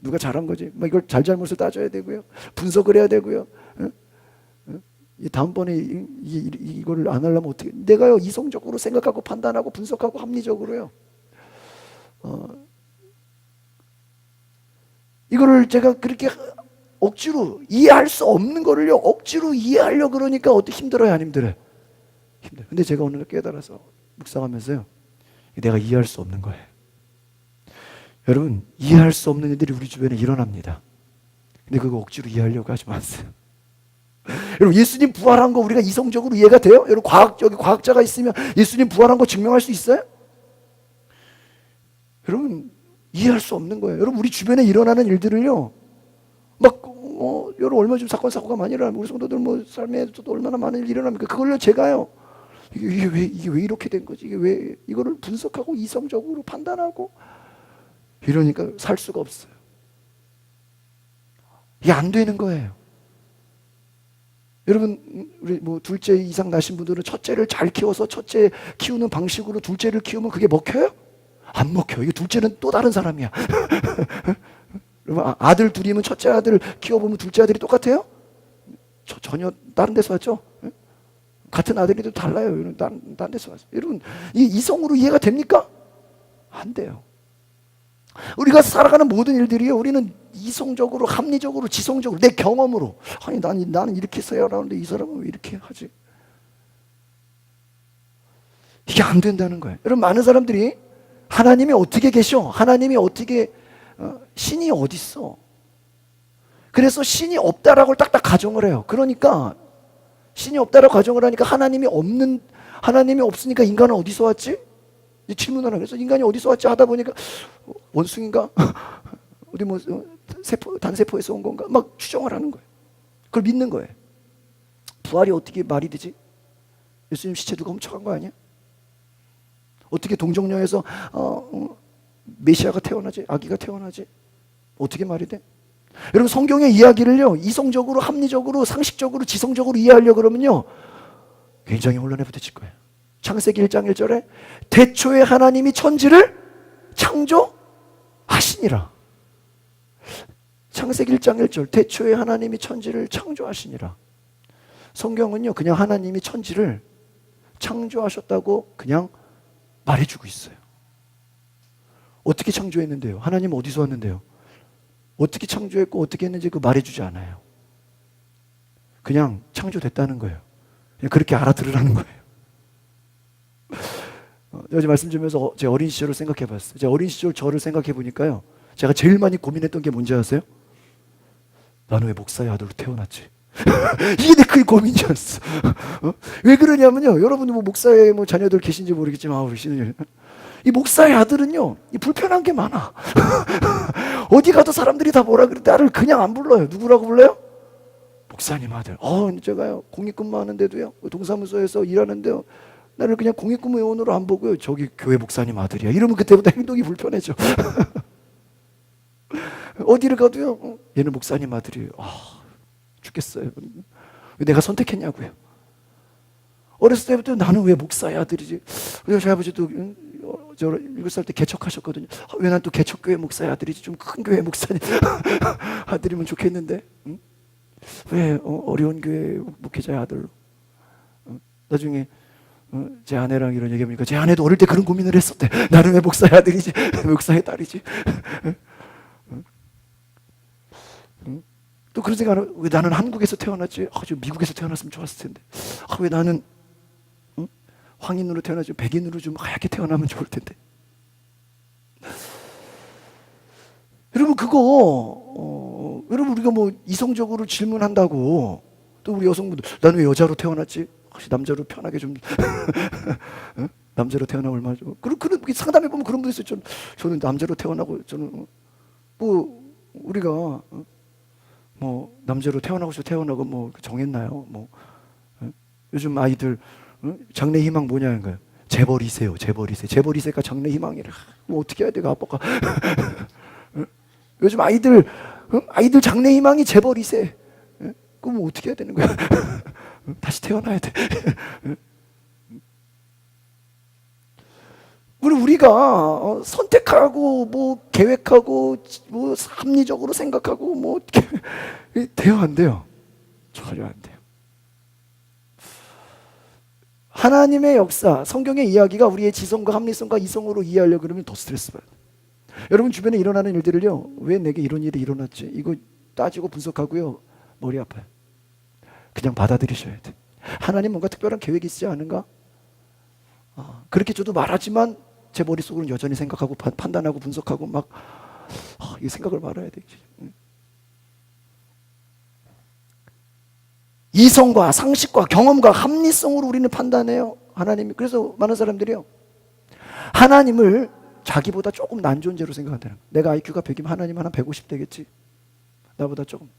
D: 누가 잘한 거지? 막 이걸 잘못을 따져야 되고요, 분석을 해야 되고요. 다음번에 이거를 안 하려면 어떻게? 내가요, 이성적으로 생각하고 판단하고 분석하고 합리적으로요, 이거를 제가 그렇게 억지로 이해할 수 없는 거를요, 억지로 이해하려고 그러니까 어떻게 힘들어요, 안 힘들어요? 힘들어요. 근데 제가 오늘 깨달아서 묵상하면서요, 내가 이해할 수 없는 거예요. 여러분, 이해할 수 없는 일들이 우리 주변에 일어납니다. 근데 그거 억지로 이해하려고 하지 마세요. 여러분, 예수님 부활한 거 우리가 이성적으로 이해가 돼요? 여러분, 여기 과학자가 있으면 예수님 부활한 거 증명할 수 있어요? 여러분, 이해할 수 없는 거예요. 여러분, 우리 주변에 일어나는 일들을요, 막 여러분, 얼마 전 사고가 많이 일어나면 우리 성도들 뭐 삶에서도 얼마나 많은 일이 일어납니까? 그걸요, 제가요, 이게 왜 이렇게 된 거지? 이거를 분석하고 이성적으로 판단하고 이러니까 살 수가 없어요. 이게 안 되는 거예요. 여러분, 우리 뭐 둘째 이상 나신 분들은 첫째를 잘 키워서 첫째 키우는 방식으로 둘째를 키우면 그게 먹혀요? 안 먹혀요. 이게 둘째는 또 다른 사람이야. 여러분, 아들 둘이면 첫째 아들 키워보면 둘째 아들이 똑같아요? 전혀 다른 데서 왔죠? 같은 아들이도 달라요. 여러분, 다른 데서 왔어요. 여러분, 이 이성으로 이해가 됩니까? 안 돼요. 우리가 살아가는 모든 일들이요, 우리는 이성적으로, 합리적으로, 지성적으로, 내 경험으로, 아니 나는 이렇게 써야 하는데 이 사람은 왜 이렇게 하지? 이게 안 된다는 거예요. 여러분, 많은 사람들이 하나님이 어떻게 계셔? 하나님이 어떻게, 신이 어디 있어? 그래서 신이 없다라고 딱딱 가정을 해요. 그러니까 신이 없다라고 가정을 하니까 하나님이 없으니까 인간은 어디서 왔지? 질문하는 거예요. 그래서 인간이 어디서 왔지 하다 보니까 원숭인가? 어디 뭐 단세포에서 온 건가? 막 추정을 하는 거예요. 그걸 믿는 거예요. 부활이 어떻게 말이 되지? 예수님 시체 누가 훔쳐간 거 아니야? 어떻게 동정녀에서 메시아가 태어나지? 아기가 태어나지? 어떻게 말이 돼? 여러분 성경의 이야기를요 이성적으로, 합리적으로, 상식적으로, 지성적으로 이해하려고 그러면요 굉장히 혼란에 부딪힐 거예요. 창세기 1장 1절에 태초에 하나님이 천지를 창조하시니라. 창세기 1장 1절 태초에 하나님이 천지를 창조하시니라. 성경은요 그냥 하나님이 천지를 창조하셨다고 그냥 말해주고 있어요. 어떻게 창조했는데요? 하나님 어디서 왔는데요? 어떻게 창조했고 어떻게 했는지 그 말해주지 않아요. 그냥 창조됐다는 거예요. 그냥 그렇게 알아들으라는 거예요. 어제 말씀 주면서 제 어린 시절을 생각해 봤어요. 제 어린 시절 저를 생각해 보니까요 제가 제일 많이 고민했던 게 뭔지 아세요? 나는 왜 목사의 아들로 태어났지? 이게 내 큰 고민이었어. 왜 그러냐면요 여러분 뭐 목사의 뭐 자녀들 계신지 모르겠지만 우리 신은 이 목사의 아들은요 이 불편한 게 많아. 어디 가도 사람들이 다 뭐라 그래 나를 그냥 안 불러요. 누구라고 불러요? 목사님 아들. 제가요 공익근무하는데도요 동사무소에서 일하는데요 나를 그냥 공익근무요원으로 안 보고요 저기 교회 목사님 아들이야 이러면 그때부터 행동이 불편해져. 어디를 가도요 얘는 목사님 아들이에요. 죽겠어요. 왜 내가 선택했냐고요. 어렸을 때부터 나는 왜 목사의 아들이지. 저희 아버지도 저 7살 때 개척하셨거든요. 왜 난 또 개척교회 목사의 아들이지. 좀 큰 교회 목사님 아들이면 좋겠는데 왜 어려운 교회 목회자의 아들로. 나중에 제 아내랑 이런 얘기하니까 제 아내도 어릴 때 그런 고민을 했었대. 나는 왜 목사의 아들이지 목사의 딸이지. 또 그런 생각을 왜 나는 한국에서 태어났지? 좀 미국에서 태어났으면 좋았을 텐데. 왜 나는 황인으로 태어나지 백인으로 좀 하얗게 태어나면 좋을 텐데. 여러분 그거 여러분 우리가 뭐 이성적으로 질문한다고 또 우리 여성분들 나는 왜 여자로 태어났지? 남자로 편하게 좀 남자로 태어나 얼마나 좀 그런 상담해 보면 그런 분들 있어요. 저는 남자로 태어나고 저는 뭐 우리가 뭐 남자로 태어나고 싶어 태어나고 뭐 정했나요? 뭐 요즘 아이들 장래 희망 뭐냐는 거예요. 재벌 2세요. 재벌 2세. 재벌 2세가 장래 희망이래. 뭐 어떻게 해야 돼? 아빠가 요즘 아이들 장래 희망이 재벌 2세. 그럼 뭐 어떻게 해야 되는 거야? 다시 태어나야 돼. 우리가 선택하고 뭐 계획하고 뭐 합리적으로 생각하고 뭐 어떻게 돼요 안 돼요? 전혀 안 돼요. 하나님의 역사, 성경의 이야기가 우리의 지성과 합리성과 이성으로 이해하려고 그러면 더 스트레스 받아요. 여러분 주변에 일어나는 일들을요 왜 내게 이런 일이 일어났지? 이거 따지고 분석하고요 머리 아파요. 그냥 받아들이셔야 돼. 하나님 뭔가 특별한 계획이 있지 않은가? 그렇게 저도 말하지만 제 머릿속으로는 여전히 생각하고 판단하고 분석하고 막 이 생각을 말아야 돼. 이성과 상식과 경험과 합리성으로 우리는 판단해요. 하나님이. 그래서 많은 사람들이요 하나님을 자기보다 조금 난 존재로 생각한다는 거예요. 내가 IQ가 100이면 하나님은 한 150 되겠지. 나보다 조금.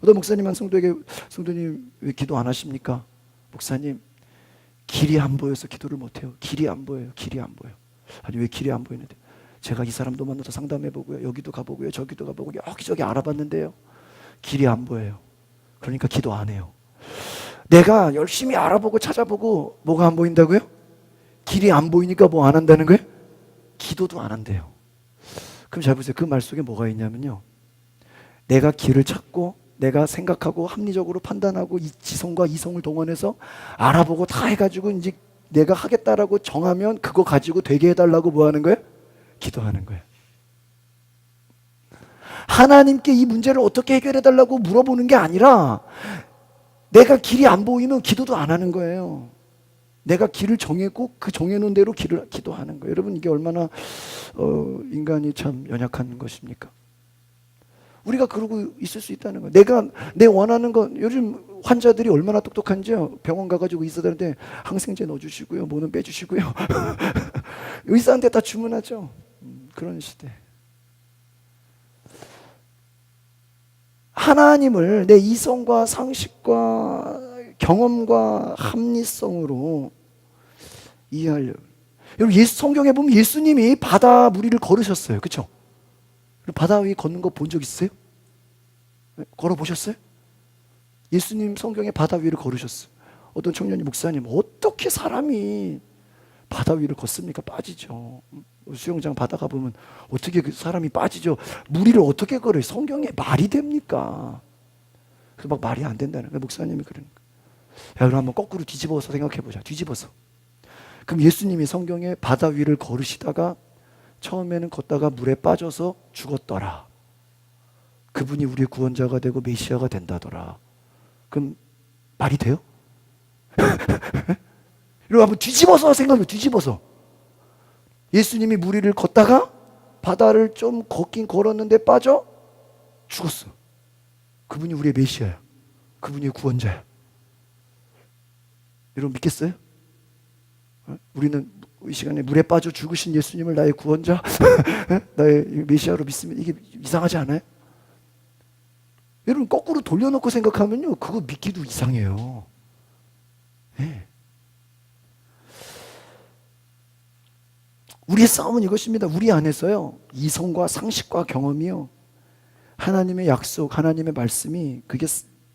D: 어떤 목사님 성도에게 성도님 왜 기도 안 하십니까? 목사님 길이 안 보여서 기도를 못해요. 길이 안 보여요. 길이 안 보여. 아니 왜 길이 안 보이는데? 제가 이 사람도 만나서 상담해보고요. 여기도 가보고요. 저기도 가보고 여기저기 알아봤는데요. 길이 안 보여요. 그러니까 기도 안 해요. 내가 열심히 알아보고 찾아보고 뭐가 안 보인다고요? 길이 안 보이니까 뭐 안 한다는 거예요? 기도도 안 한대요. 그럼 잘 보세요. 그 말 속에 뭐가 있냐면요 내가 길을 찾고 내가 생각하고 합리적으로 판단하고 이 지성과 이성을 동원해서 알아보고 다 해가지고 이제 내가 하겠다라고 정하면 그거 가지고 되게 해달라고 뭐 하는 거예요? 기도하는 거예요. 하나님께 이 문제를 어떻게 해결해달라고 물어보는 게 아니라 내가 길이 안 보이면 기도도 안 하는 거예요. 내가 길을 정했고 그 정해놓은 대로 기도하는 거예요. 여러분 이게 얼마나 인간이 참 연약한 것입니까? 우리가 그러고 있을 수 있다는 거예요. 내가 내 원하는 건 요즘 환자들이 얼마나 똑똑한지요. 병원 가가지고 의사들한테 항생제 넣어주시고요. 뭐는 빼주시고요. 의사한테 다 주문하죠. 그런 시대. 하나님을 내 이성과 상식과 경험과 합리성으로 이해하려고. 여러분 성경에 보면 예수님이 바다 무리를 걸으셨어요. 그렇죠? 바다 위에 걷는 거 본 적 있어요? 걸어보셨어요? 예수님 성경에 바다 위를 걸으셨어요. 어떤 청년이 목사님 어떻게 사람이 바다 위를 걷습니까? 빠지죠. 수영장 바다 가보면 어떻게 그 사람이 빠지죠. 무리를 어떻게 걸어요? 성경에 말이 됩니까? 그래서 막 말이 안 된다는 거예요. 목사님이 그러는 거예요. 야, 그럼 한번 거꾸로 뒤집어서 생각해보자. 뒤집어서. 그럼 예수님이 성경에 바다 위를 걸으시다가 처음에는 걷다가 물에 빠져서 죽었더라. 그분이 우리의 구원자가 되고 메시아가 된다더라. 그럼 말이 돼요? 이러고 한번 뒤집어서 생각해요. 뒤집어서. 예수님이 무리를 걷다가 바다를 좀 걷긴 걸었는데 빠져 죽었어. 그분이 우리의 메시아야. 그분이 구원자야. 여러분 믿겠어요? 우리는 이 시간에 물에 빠져 죽으신 예수님을 나의 구원자, 나의 메시아로 믿으면 이게 이상하지 않아요? 여러분 거꾸로 돌려놓고 생각하면요, 그거 믿기도 이상해요. 네. 우리의 싸움은 이것입니다. 우리 안에서요, 이성과 상식과 경험이요, 하나님의 약속, 하나님의 말씀이 그게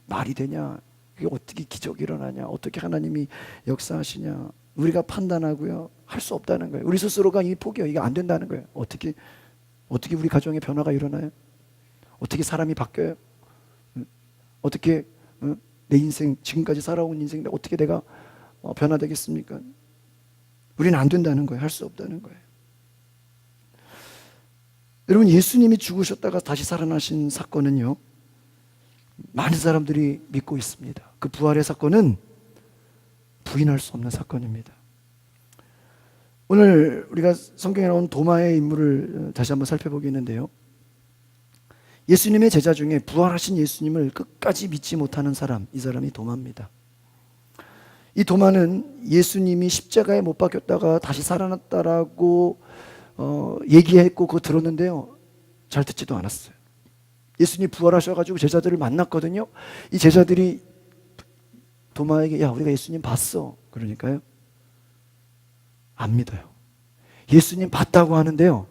D: 말이 되냐, 그게 어떻게 기적이 일어나냐, 어떻게 하나님이 역사하시냐, 우리가 판단하고요, 할 수 없다는 거예요. 우리 스스로가 이 포기해요. 이게 안 된다는 거예요. 어떻게 우리 가정에 변화가 일어나요? 어떻게 사람이 바뀌어요? 어떻게 내 인생, 지금까지 살아온 인생 어떻게 내가 변화되겠습니까? 우리는 안 된다는 거예요. 할 수 없다는 거예요. 여러분, 예수님이 죽으셨다가 다시 살아나신 사건은요, 많은 사람들이 믿고 있습니다. 그 부활의 사건은 부인할 수 없는 사건입니다. 오늘 우리가 성경에 나온 도마의 인물을 다시 한번 살펴보겠는데요, 예수님의 제자 중에 부활하신 예수님을 끝까지 믿지 못하는 사람, 이 사람이 도마입니다. 이 도마는 예수님이 십자가에 못 박혔다가 다시 살아났다라고 얘기했고 그거 들었는데요, 잘 듣지도 않았어요. 예수님 부활하셔가지고 제자들을 만났거든요. 이 제자들이 도마에게, 야, 우리가 예수님 봤어. 그러니까요, 안 믿어요. 예수님 봤다고 하는데요,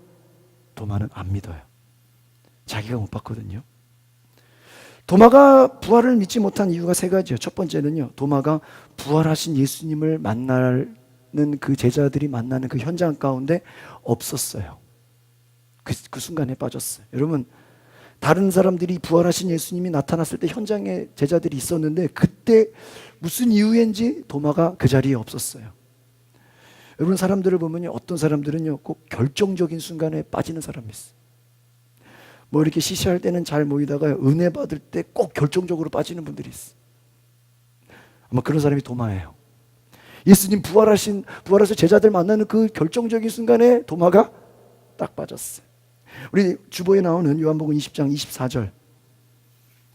D: 도마는 안 믿어요. 자기가 못 봤거든요. 도마가 부활을 믿지 못한 이유가 세 가지예요. 첫 번째는요, 도마가 부활하신 예수님을 만나는 그 제자들이 만나는 그 현장 가운데 없었어요. 그 순간에 빠졌어요. 여러분, 다른 사람들이 부활하신 예수님이 나타났을 때 현장에 제자들이 있었는데 그때 무슨 이유인지 도마가 그 자리에 없었어요. 여러분, 사람들을 보면요, 어떤 사람들은요 꼭 결정적인 순간에 빠지는 사람이 있어요. 뭐 이렇게 시시할 때는 잘 모이다가 은혜 받을 때 꼭 결정적으로 빠지는 분들이 있어요. 아마 그런 사람이 도마예요. 예수님 부활해서 제자들 만나는 그 결정적인 순간에 도마가 딱 빠졌어요. 우리 주보에 나오는 요한복음 20장 24절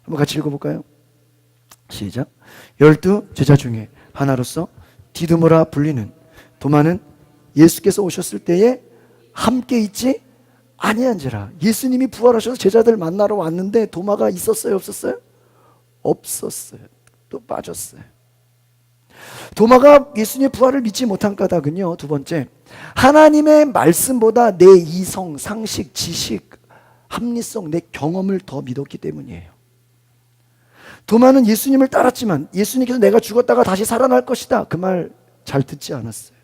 D: 한번 같이 읽어볼까요? 시작. 12 제자 중에 하나로서 디두모라 불리는 도마는 예수께서 오셨을 때에 함께 있지 아니한지라. 예수님이 부활하셔서 제자들 만나러 왔는데 도마가 있었어요, 없었어요? 없었어요. 또 빠졌어요. 도마가 예수님의 부활을 믿지 못한 까닭은요, 두 번째, 하나님의 말씀보다 내 이성, 상식, 지식, 합리성, 내 경험을 더 믿었기 때문이에요. 도마는 예수님을 따랐지만 예수님께서 내가 죽었다가 다시 살아날 것이다, 그 말 잘 듣지 않았어요.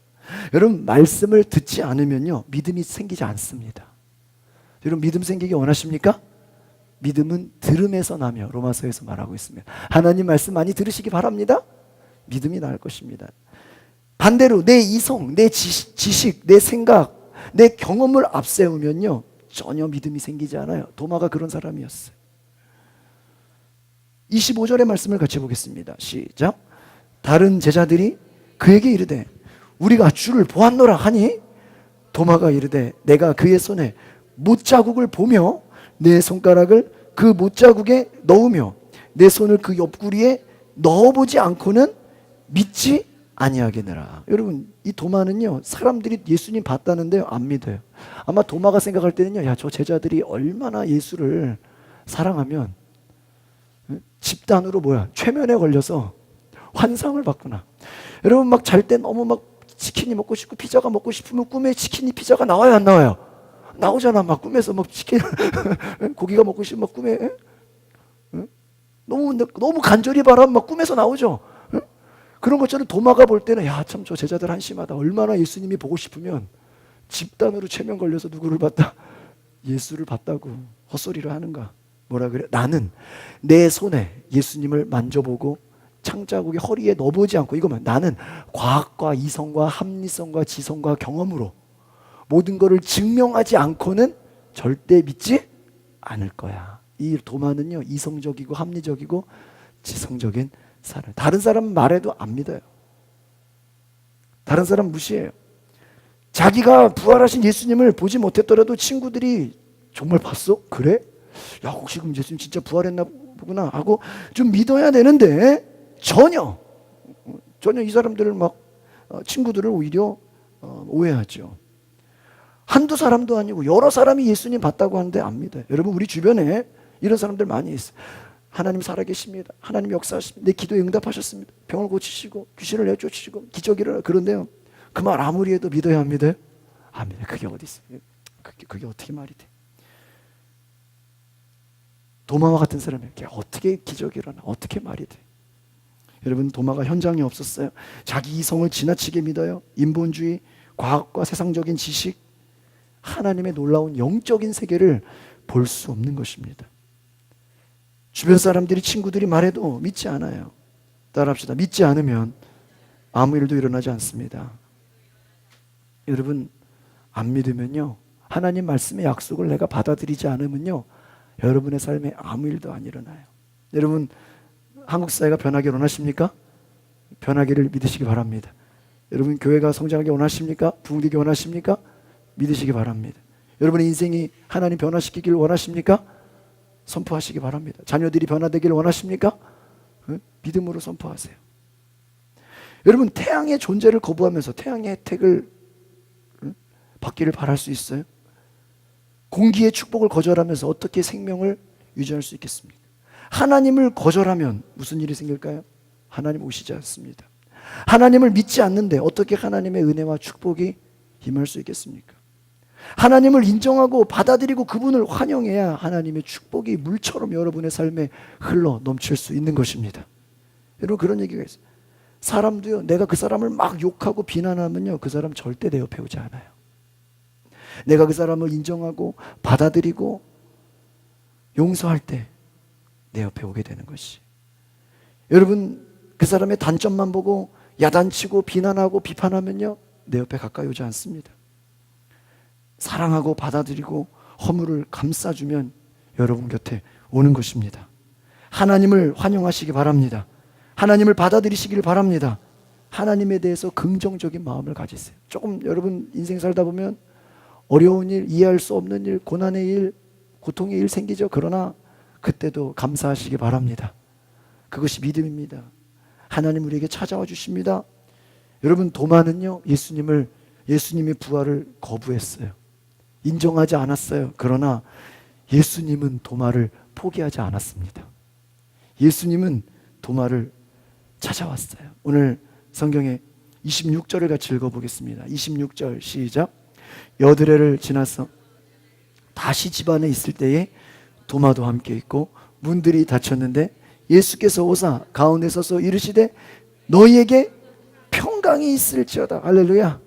D: 여러분, 말씀을 듣지 않으면요 믿음이 생기지 않습니다. 여러분, 믿음 생기기 원하십니까? 믿음은 들음에서 나며 로마서에서 말하고 있습니다. 하나님 말씀 많이 들으시기 바랍니다. 믿음이 나을 것입니다. 반대로 내 이성, 내 지식, 내 생각, 내 경험을 앞세우면요 전혀 믿음이 생기지 않아요. 도마가 그런 사람이었어요. 25절의 말씀을 같이 보겠습니다. 시작. 다른 제자들이 그에게 이르되 우리가 주를 보았노라 하니 도마가 이르되 내가 그의 손에 못자국을 보며 내 손가락을 그 못자국에 넣으며 내 손을 그 옆구리에 넣어보지 않고는 믿지 아니하겠느라. 여러분, 이 도마는요 사람들이 예수님 봤다는데요 안 믿어요. 아마 도마가 생각할 때는요, 야, 저 제자들이 얼마나 예수를 사랑하면 집단으로 뭐야? 최면에 걸려서 환상을 봤구나. 여러분 막 잘 때 너무 막 치킨이 먹고 싶고 피자가 먹고 싶으면 꿈에 치킨이 피자가 나와요, 안 나와요? 나오잖아. 막 꿈에서 막 치킨 고기가 먹고 싶으면 막 꿈에 너무 간절히 바라면 막 꿈에서 나오죠. 그런 것처럼 도마가 볼 때는 야, 참 저 제자들 한심하다. 얼마나 예수님이 보고 싶으면 집단으로 최면 걸려서 누구를 봤다? 예수를 봤다고 헛소리를 하는가? 뭐라 그래? 나는 내 손에 예수님을 만져보고 창자국이 허리에 넣어보지 않고, 이거면 나는 과학과 이성과 합리성과 지성과 경험으로 모든 것을 증명하지 않고는 절대 믿지 않을 거야. 이 도마는요, 이성적이고 합리적이고 지성적인 사람. 다른 사람 말해도 안 믿어요. 다른 사람 무시해요. 자기가 부활하신 예수님을 보지 못했더라도 친구들이 정말 봤어? 그래? 야, 혹시 그럼 예수님 진짜 부활했나 보구나 하고 좀 믿어야 되는데 전혀 이 사람들을 막 친구들을 오히려 오해하죠. 한두 사람도 아니고 여러 사람이 예수님 봤다고 하는데 안 믿어요. 여러분, 우리 주변에 이런 사람들 많이 있어요. 하나님 살아계십니다. 하나님 역사하십니다. 내 기도에 응답하셨습니다. 병을 고치시고 귀신을 내쫓으시고 기적이 일어나. 그런데요, 그 말 아무리 해도 믿어야 안 믿어요? 안 믿어요. 그게 어디 있어요? 그게 어떻게 말이 돼? 도마와 같은 사람에게 어떻게 기적이 일어나? 어떻게 말이 돼? 여러분, 도마가 현장에 없었어요. 자기 이성을 지나치게 믿어요. 인본주의, 과학과 세상적인 지식, 하나님의 놀라운 영적인 세계를 볼 수 없는 것입니다. 주변 사람들이, 친구들이 말해도 믿지 않아요. 따라합시다. 믿지 않으면 아무 일도 일어나지 않습니다. 여러분, 안 믿으면요, 하나님 말씀의 약속을 내가 받아들이지 않으면요, 여러분의 삶에 아무 일도 안 일어나요. 여러분, 한국 사회가 변하기를 원하십니까? 변하기를 믿으시기 바랍니다. 여러분, 교회가 성장하기 원하십니까? 부흥되기 원하십니까? 믿으시기 바랍니다. 여러분의 인생이 하나님 변화시키기를 원하십니까? 선포하시기 바랍니다. 자녀들이 변화되기를 원하십니까? 믿음으로 선포하세요. 여러분, 태양의 존재를 거부하면서 태양의 혜택을 받기를 바랄 수 있어요? 공기의 축복을 거절하면서 어떻게 생명을 유지할 수 있겠습니까? 하나님을 거절하면 무슨 일이 생길까요? 하나님 오시지 않습니다. 하나님을 믿지 않는데 어떻게 하나님의 은혜와 축복이 임할 수 있겠습니까? 하나님을 인정하고 받아들이고 그분을 환영해야 하나님의 축복이 물처럼 여러분의 삶에 흘러 넘칠 수 있는 것입니다. 여러분, 그런 얘기가 있어요. 사람도요, 내가 그 사람을 막 욕하고 비난하면요, 그 사람 절대 내 옆에 오지 않아요. 내가 그 사람을 인정하고 받아들이고 용서할 때 내 옆에 오게 되는 것이. 여러분, 그 사람의 단점만 보고 야단치고 비난하고 비판하면요, 내 옆에 가까이 오지 않습니다. 사랑하고 받아들이고 허물을 감싸주면 여러분 곁에 오는 것입니다. 하나님을 환영하시기 바랍니다. 하나님을 받아들이시기를 바랍니다. 하나님에 대해서 긍정적인 마음을 가지세요. 조금 여러분 인생 살다 보면 어려운 일, 이해할 수 없는 일, 고난의 일, 고통의 일 생기죠. 그러나 그때도 감사하시기 바랍니다. 그것이 믿음입니다. 하나님 우리에게 찾아와 주십니다. 여러분, 도마는요, 예수님의 부활을 거부했어요. 인정하지 않았어요. 그러나 예수님은 도마를 포기하지 않았습니다. 예수님은 도마를 찾아왔어요. 오늘 성경에 26절을 같이 읽어보겠습니다. 26절 시작. 여드레를 지나서 다시 집 안에 있을 때에 도마도 함께 있고 문들이 닫혔는데 예수께서 오사 가운데 서서 이르시되 너희에게 평강이 있을지어다. 할렐루야.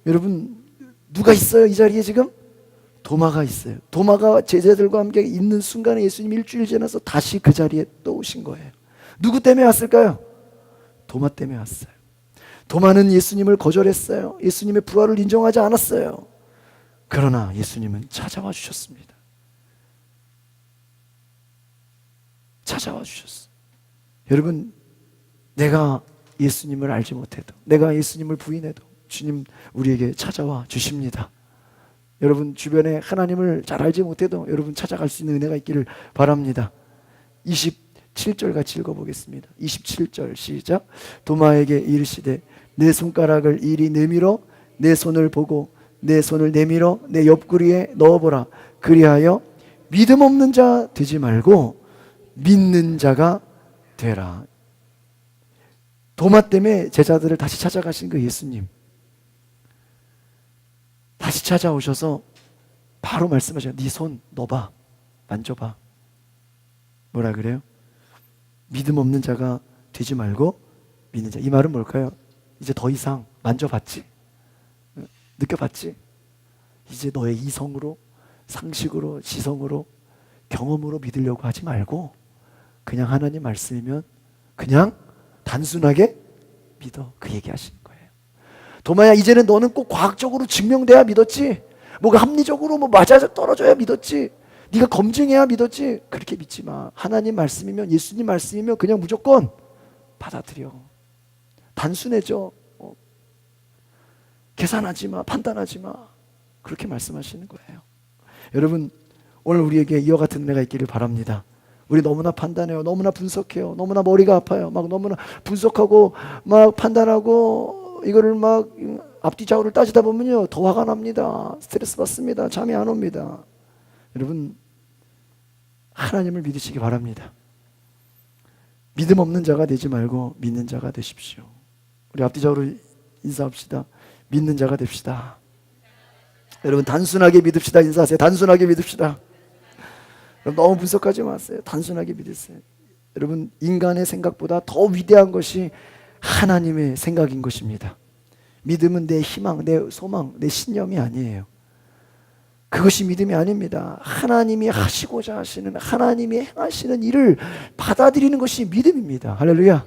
D: 여러분, 누가 있어요? 이 자리에 지금? 도마가 있어요. 도마가 제자들과 함께 있는 순간에 예수님 일주일 지나서 다시 그 자리에 또 오신 거예요. 누구 때문에 왔을까요? 도마 때문에 왔어요. 도마는 예수님을 거절했어요. 예수님의 부활을 인정하지 않았어요. 그러나 예수님은 찾아와 주셨습니다. 찾아와 주셨어요. 여러분, 내가 예수님을 알지 못해도, 내가 예수님을 부인해도 주님 우리에게 찾아와 주십니다. 여러분, 주변에 하나님을 잘 알지 못해도 여러분 찾아갈 수 있는 은혜가 있기를 바랍니다. 27절 같이 읽어보겠습니다. 27절 시작. 도마에게 이르시되 내 손가락을 이리 내밀어 내 손을 보고 내 손을 내밀어 내 옆구리에 넣어보라. 그리하여 믿음 없는 자 되지 말고 믿는 자가 되라. 도마 때문에 제자들을 다시 찾아가신 그 예수님, 다시 찾아오셔서 바로 말씀하셔요. 네 손 넣어봐, 만져봐. 뭐라 그래요? 믿음 없는 자가 되지 말고 믿는 자. 이 말은 뭘까요? 이제 더 이상 만져봤지, 느껴봤지, 이제 너의 이성으로, 상식으로, 지성으로, 경험으로 믿으려고 하지 말고 그냥 하나님 말씀이면 그냥 단순하게 믿어. 그 얘기 하시는 거예요. 도마야, 이제는 너는 꼭 과학적으로 증명돼야 믿었지, 뭐가 합리적으로 뭐 맞아 떨어져야 믿었지, 네가 검증해야 믿었지, 그렇게 믿지 마. 하나님 말씀이면, 예수님 말씀이면 그냥 무조건 받아들여. 단순해져. 계산하지 마, 판단하지 마. 그렇게 말씀하시는 거예요. 여러분, 오늘 우리에게 이와 같은 은혜가 있기를 바랍니다. 우리 너무나 판단해요, 너무나 분석해요, 너무나 머리가 아파요, 막 너무나 분석하고 막 판단하고 이거를 막 앞뒤 좌우를 따지다 보면요 더 화가 납니다. 스트레스 받습니다. 잠이 안 옵니다. 여러분, 하나님을 믿으시기 바랍니다. 믿음 없는 자가 되지 말고 믿는 자가 되십시오. 우리 앞뒤 좌우로 인사합시다. 믿는 자가 됩시다. 여러분, 단순하게 믿읍시다. 인사하세요. 단순하게 믿읍시다. 너무 분석하지 마세요. 단순하게 믿으세요. 여러분, 인간의 생각보다 더 위대한 것이 하나님의 생각인 것입니다. 믿음은 내 희망, 내 소망, 내 신념이 아니에요. 그것이 믿음이 아닙니다. 하나님이 하시고자 하시는, 하나님이 행하시는 일을 받아들이는 것이 믿음입니다. 할렐루야.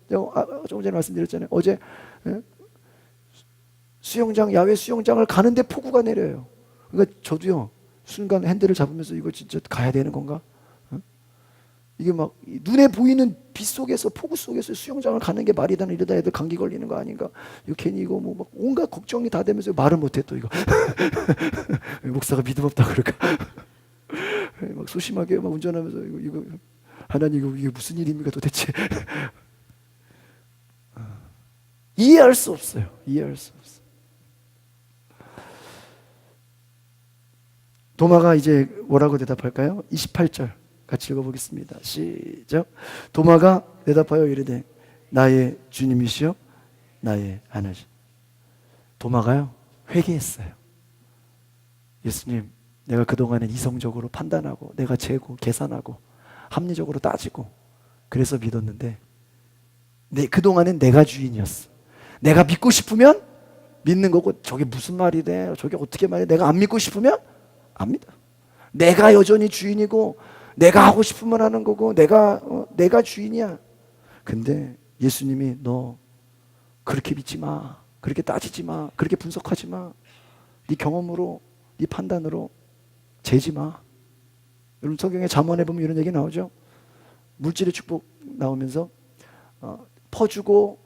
D: 조금 전에 말씀드렸잖아요. 어제 수영장, 야외 수영장을 가는데 폭우가 내려요. 그러니까 저도요 순간 핸들을 잡으면서 이거 진짜 가야 되는 건가? 이게 막 눈에 보이는 빛 속에서, 폭우 속에서 수영장을 가는 게 말이 되나, 이러다 애들 감기 걸리는 거 아닌가? 이거 괜히 이거 뭐 막 온갖 걱정이 다 되면서 말을 못해 또 이거. 목사가 믿음 없다 그럴까? 막 소심하게 막 운전하면서 이거 하나님 이게 무슨 일입니까 도대체? 이해할 수 없어요. 이해할 수 없어요. 도마가 이제 뭐라고 대답할까요? 28절 같이 읽어보겠습니다. 시작. 도마가 대답하여 이르되 나의 주님이시여 나의 하나님. 도마가요 회개했어요. 예수님, 내가 그동안은 이성적으로 판단하고 내가 재고 계산하고 합리적으로 따지고 그래서 믿었는데 그동안은 내가 주인이었어. 내가 믿고 싶으면 믿는 거고, 저게 무슨 말이 돼, 저게 어떻게 말해, 내가 안 믿고 싶으면 안 믿어. 내가 여전히 주인이고 내가 하고 싶으면 하는 거고 내가 주인이야. 근데 예수님이 너 그렇게 믿지 마, 그렇게 따지지 마, 그렇게 분석하지 마, 네 경험으로, 네 판단으로 재지 마. 여러분, 성경에 잠언에 보면 이런 얘기 나오죠. 물질의 축복 나오면서 퍼주고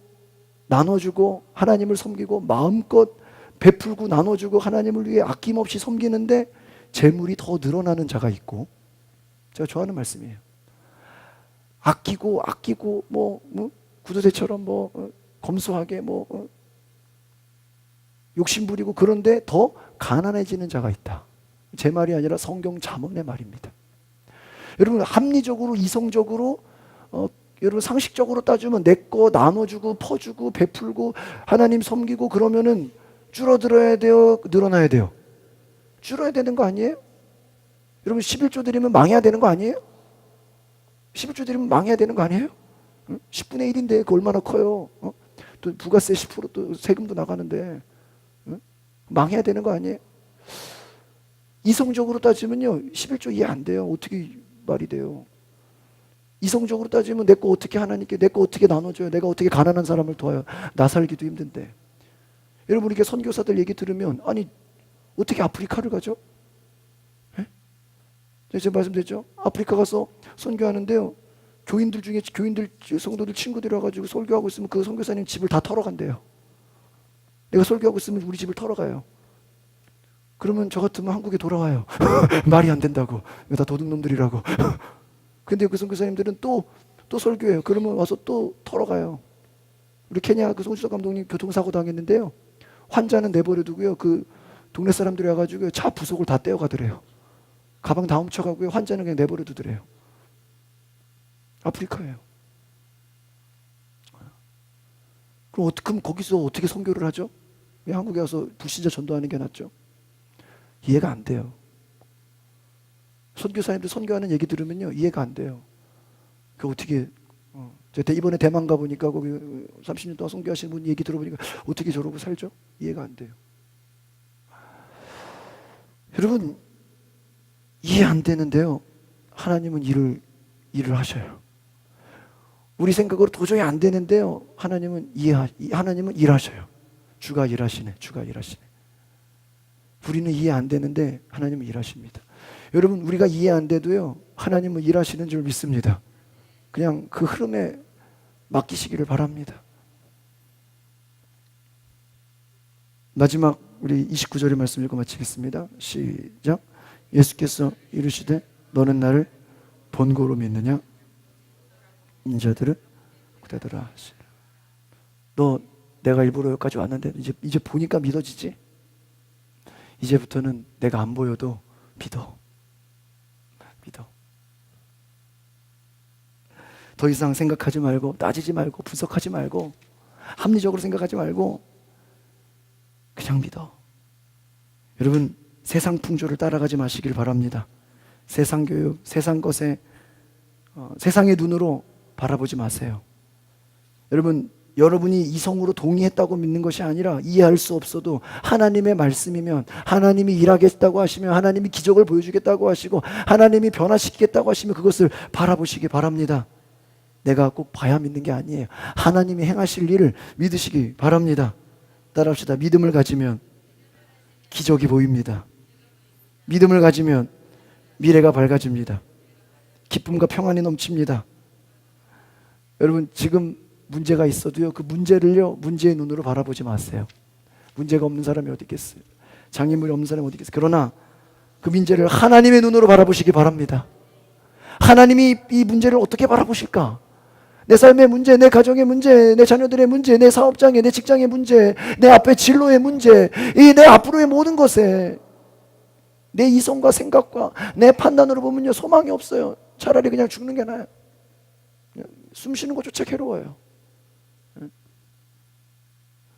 D: 나눠주고 하나님을 섬기고 마음껏 베풀고 나눠주고 하나님을 위해 아낌없이 섬기는데 재물이 더 늘어나는 자가 있고, 제가 좋아하는 말씀이에요. 아끼고 뭐 구두쇠처럼 검소하게 욕심부리고 그런데 더 가난해지는 자가 있다. 제 말이 아니라 성경 잠언의 말입니다. 여러분, 합리적으로, 이성적으로, 여러분 상식적으로 따지면 내 거 나눠주고 퍼주고 베풀고 하나님 섬기고 그러면은 줄어들어야 돼요, 늘어나야 돼요? 줄어야 되는 거 아니에요? 여러분, 11조 드리면 망해야 되는 거 아니에요? 11조 드리면 망해야 되는 거 아니에요? 10분의 1인데 그 얼마나 커요? 또 부가세 10% 또 세금도 나가는데 망해야 되는 거 아니에요? 이성적으로 따지면요 11조 이해 안 돼요. 어떻게 말이 돼요? 이성적으로 따지면 내 거 어떻게 하나님께, 내 거 어떻게 나눠줘요? 내가 어떻게 가난한 사람을 도와요? 나 살기도 힘든데. 여러분, 이렇게 선교사들 얘기 들으면 아니 어떻게 아프리카를 가죠? 제가 말씀드렸죠? 아프리카 가서 선교하는데요, 교인들 중에 성도들 친구들이 와가지고 설교하고 있으면 그 선교사님 집을 다 털어간대요. 내가 설교하고 있으면 우리 집을 털어가요. 그러면 저 같으면 한국에 돌아와요. 말이 안 된다고, 이거 다 도둑놈들이라고. 근데 그 선교사님들은 또 설교해요. 그러면 와서 또 털어가요. 우리 케냐 그 송수석 감독님 교통사고 당했는데요, 환자는 내버려두고요, 그 동네 사람들이 와가지고 차 부속을 다 떼어가더래요. 가방 다 훔쳐가고요, 환자는 그냥 내버려두더래요. 아프리카예요. 그럼 거기서 어떻게 선교를 하죠? 왜 한국에 와서 불신자 전도하는 게 낫죠? 이해가 안 돼요. 선교사님들 선교하는 얘기 들으면요, 이해가 안 돼요. 그 어떻게 제가 이번에 대만 가보니까 거기 30년 동안 선교하시는 분 얘기 들어보니까 어떻게 저러고 살죠? 이해가 안 돼요. 여러분, 이해 안 되는데요, 하나님은 일을 하셔요. 우리 생각으로 도저히 안 되는데요, 하나님은 일하셔요. 주가 일하시네. 우리는 이해 안 되는데 하나님은 일하십니다. 여러분, 우리가 이해 안 돼도요, 하나님은 일하시는 줄 믿습니다. 그냥 그 흐름에 맡기시기를 바랍니다. 마지막 우리 29절의 말씀 읽고 마치겠습니다. 시작. 예수께서 이르시되 너는 나를 본고로 믿느냐? 인자들은 그대더라 하시라. 너 내가 일부러 여기까지 왔는데 이제 보니까 믿어지지? 이제부터는 내가 안 보여도 믿어. 더 이상 생각하지 말고, 따지지 말고, 분석하지 말고, 합리적으로 생각하지 말고 그냥 믿어. 여러분, 세상 풍조를 따라가지 마시길 바랍니다. 세상 교육, 세상 것에 세상의 눈으로 바라보지 마세요. 여러분이 이성으로 동의했다고 믿는 것이 아니라, 이해할 수 없어도 하나님의 말씀이면, 하나님이 일하겠다고 하시면, 하나님이 기적을 보여주겠다고 하시고, 하나님이 변화시키겠다고 하시면 그것을 바라보시기 바랍니다. 내가 꼭 봐야 믿는 게 아니에요. 하나님이 행하실 일을 믿으시기 바랍니다. 따라합시다. 믿음을 가지면 기적이 보입니다. 믿음을 가지면 미래가 밝아집니다. 기쁨과 평안이 넘칩니다. 여러분, 지금 문제가 있어도요, 그 문제를요, 문제의 눈으로 바라보지 마세요. 문제가 없는 사람이 어디 있겠어요? 장애물이 없는 사람이 어디 있겠어요? 그러나 그 문제를 하나님의 눈으로 바라보시기 바랍니다. 하나님이 이 문제를 어떻게 바라보실까? 내 삶의 문제, 내 가정의 문제, 내 자녀들의 문제, 내 사업장의, 내 직장의 문제, 내 앞의 진로의 문제, 이 내 앞으로의 모든 것에 내 이성과 생각과 내 판단으로 보면요, 소망이 없어요. 차라리 그냥 죽는 게 나아요. 숨 쉬는 것조차 괴로워요.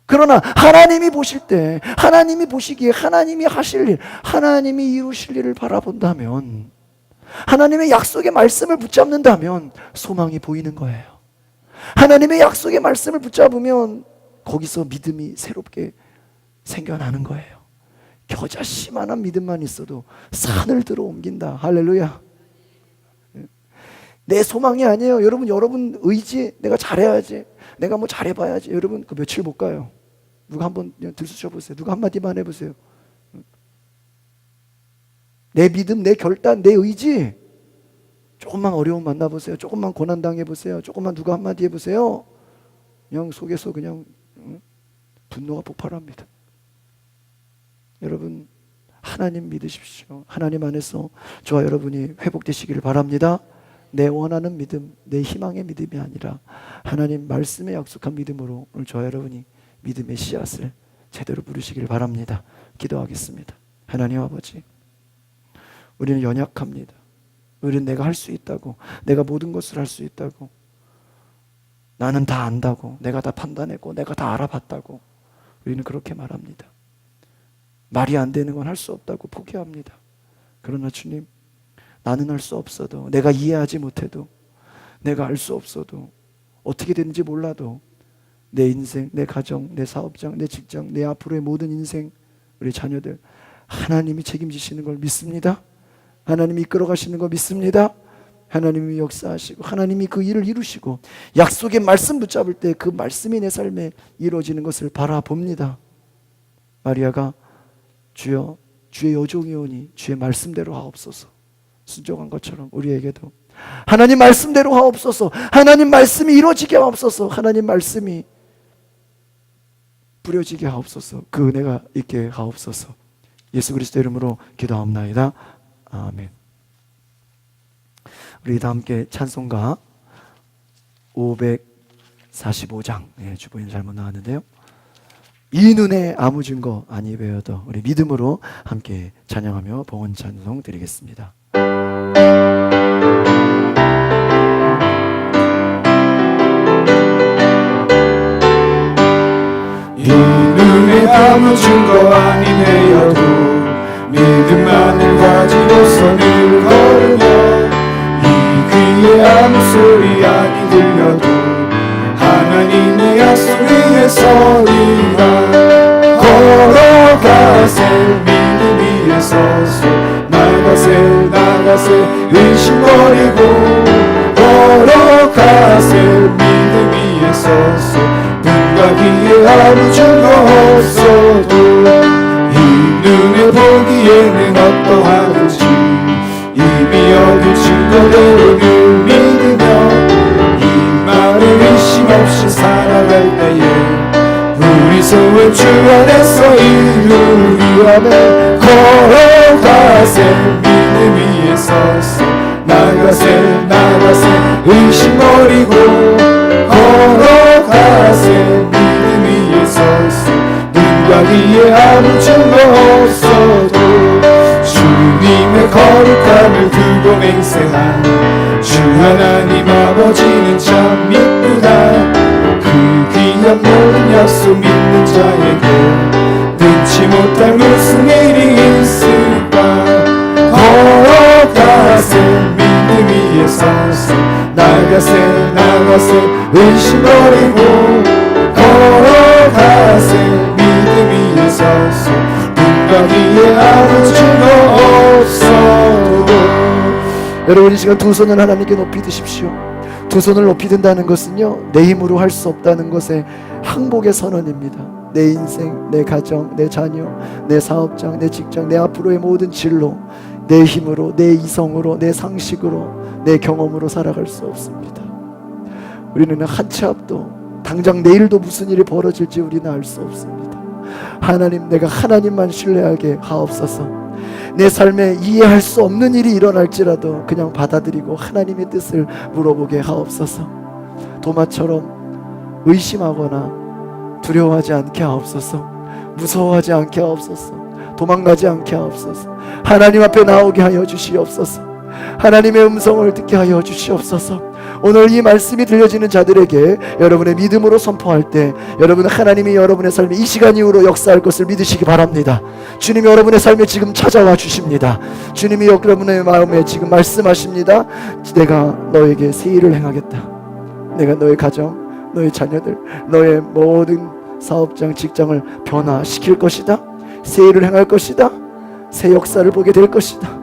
D: 그러나 하나님이 보실 때, 하나님이 보시기에 하나님이 하실 일, 하나님이 이루실 일을 바라본다면, 하나님의 약속의 말씀을 붙잡는다면 소망이 보이는 거예요. 하나님의 약속의 말씀을 붙잡으면 거기서 믿음이 새롭게 생겨나는 거예요. 겨자씨만한 믿음만 있어도 산을 들어 옮긴다. 할렐루야. 내 소망이 아니에요. 여러분 의지, 내가 잘해야지, 내가 뭐 잘해봐야지. 여러분, 그 며칠 못 가요. 누가 한번 들쑤셔 보세요. 누가 한마디만 해보세요. 내 믿음, 내 결단, 내 의지, 조금만 어려움 만나보세요. 조금만 고난 당해보세요. 조금만 누가 한마디 해보세요. 그냥 속에서 그냥 분노가 폭발합니다. 여러분, 하나님 믿으십시오. 하나님 안에서 저와 여러분이 회복되시기를 바랍니다. 내 원하는 믿음, 내 희망의 믿음이 아니라 하나님 말씀에 약속한 믿음으로 오늘 저와 여러분이 믿음의 씨앗을 제대로 부르시기를 바랍니다. 기도하겠습니다. 하나님 아버지, 우리는 연약합니다. 우리는 내가 할 수 있다고, 내가 모든 것을 할 수 있다고, 나는 다 안다고, 내가 다 판단했고, 내가 다 알아봤다고 우리는 그렇게 말합니다. 말이 안 되는 건 할 수 없다고 포기합니다. 그러나 주님, 나는 할 수 없어도, 내가 이해하지 못해도, 내가 알 수 없어도, 어떻게 되는지 몰라도 내 인생, 내 가정, 내 사업장, 내 직장, 내 앞으로의 모든 인생, 우리 자녀들 하나님이 책임지시는 걸 믿습니다. 하나님이 이끌어 가시는 거 믿습니다. 하나님이 역사하시고 하나님이 그 일을 이루시고 약속의 말씀 붙잡을 때 그 말씀이 내 삶에 이루어지는 것을 바라봅니다. 마리아가 주여, 주의 여종이오니 주의 말씀대로 하옵소서 순종한 것처럼 우리에게도 하나님 말씀대로 하옵소서, 하나님 말씀이 이루어지게 하옵소서, 하나님 말씀이 뿌려지게 하옵소서, 그 은혜가 있게 하옵소서. 예수 그리스도 이름으로 기도하옵나이다. 아멘. 우리 다 함께 찬송가 545장, 주보인 잘못 나왔는데요, 이 눈에 아무 증거 아니 배워도 우리 믿음으로 함께 찬양하며 봉헌 찬송 드리겠습니다.
C: 아무 증거 아니되어도 믿음만을 가지고서 늘 걸으며 이 귀에 아무 소리 아니 들려도 하나님의 약속 위에 서리라. 걸어가세 믿음 위에 서서 나가세 의심 버리고 걸어가세 믿음 위에 서서 눈과 귀에 아무 증거 없어도 이 눈에 보기에는 어떠하든지 이미 얻은 증거대로 늘 믿으며 이 말에 의심 없이 살아갈 때에 우리 소원 주 안에서 이루리라네. 걸어가세 믿음 위에 서서 나가세 의심 버리고 걸어가세 믿음 위에 서서 눈과 귀에 아무 증거 없어도 주님의 거룩함을 두고 맹세한 주 하나님 아버지는 참 이쁘다. 그 귀한 모든 약속 믿는 자에게 능치 못할 무슨 일이 있을까. 걸어가세 믿음 위에 서서 나가세 의심 버리고 걸어가세 믿음 위에 서서 눈과 귀에 아무 증거 없어도.
D: 여러분 이 시간 두 손을 하나님께 높이 드십시오. 두 손을 높이 든다는 것은요, 내 힘으로 할 수 없다는 것의 항복의 선언입니다. 내 인생, 내 가정, 내 자녀, 내 사업장, 내 직장, 내 앞으로의 모든 진로, 내 힘으로, 내 이성으로, 내 상식으로, 내 경험으로 살아갈 수 없습니다. 우리는 한 치 앞도, 당장 내일도 무슨 일이 벌어질지 우리는 알 수 없습니다. 하나님, 내가 하나님만 신뢰하게 하옵소서. 내 삶에 이해할 수 없는 일이 일어날지라도 그냥 받아들이고 하나님의 뜻을 물어보게 하옵소서. 도마처럼 의심하거나 두려워하지 않게 하옵소서. 무서워하지 않게 하옵소서. 도망가지 않게 하옵소서. 하나님 앞에 나오게 하여 주시옵소서. 하나님의 음성을 듣게 하여 주시옵소서. 오늘 이 말씀이 들려지는 자들에게 여러분의 믿음으로 선포할 때 여러분은 하나님이 여러분의 삶에 이 시간 이후로 역사할 것을 믿으시기 바랍니다. 주님이 여러분의 삶에 지금 찾아와 주십니다. 주님이 여러분의 마음에 지금 말씀하십니다. 내가 너에게 새 일을 행하겠다. 내가 너의 가정, 너의 자녀들, 너의 모든 사업장, 직장을 변화시킬 것이다. 새 일을 행할 것이다. 새 역사를 보게 될 것이다.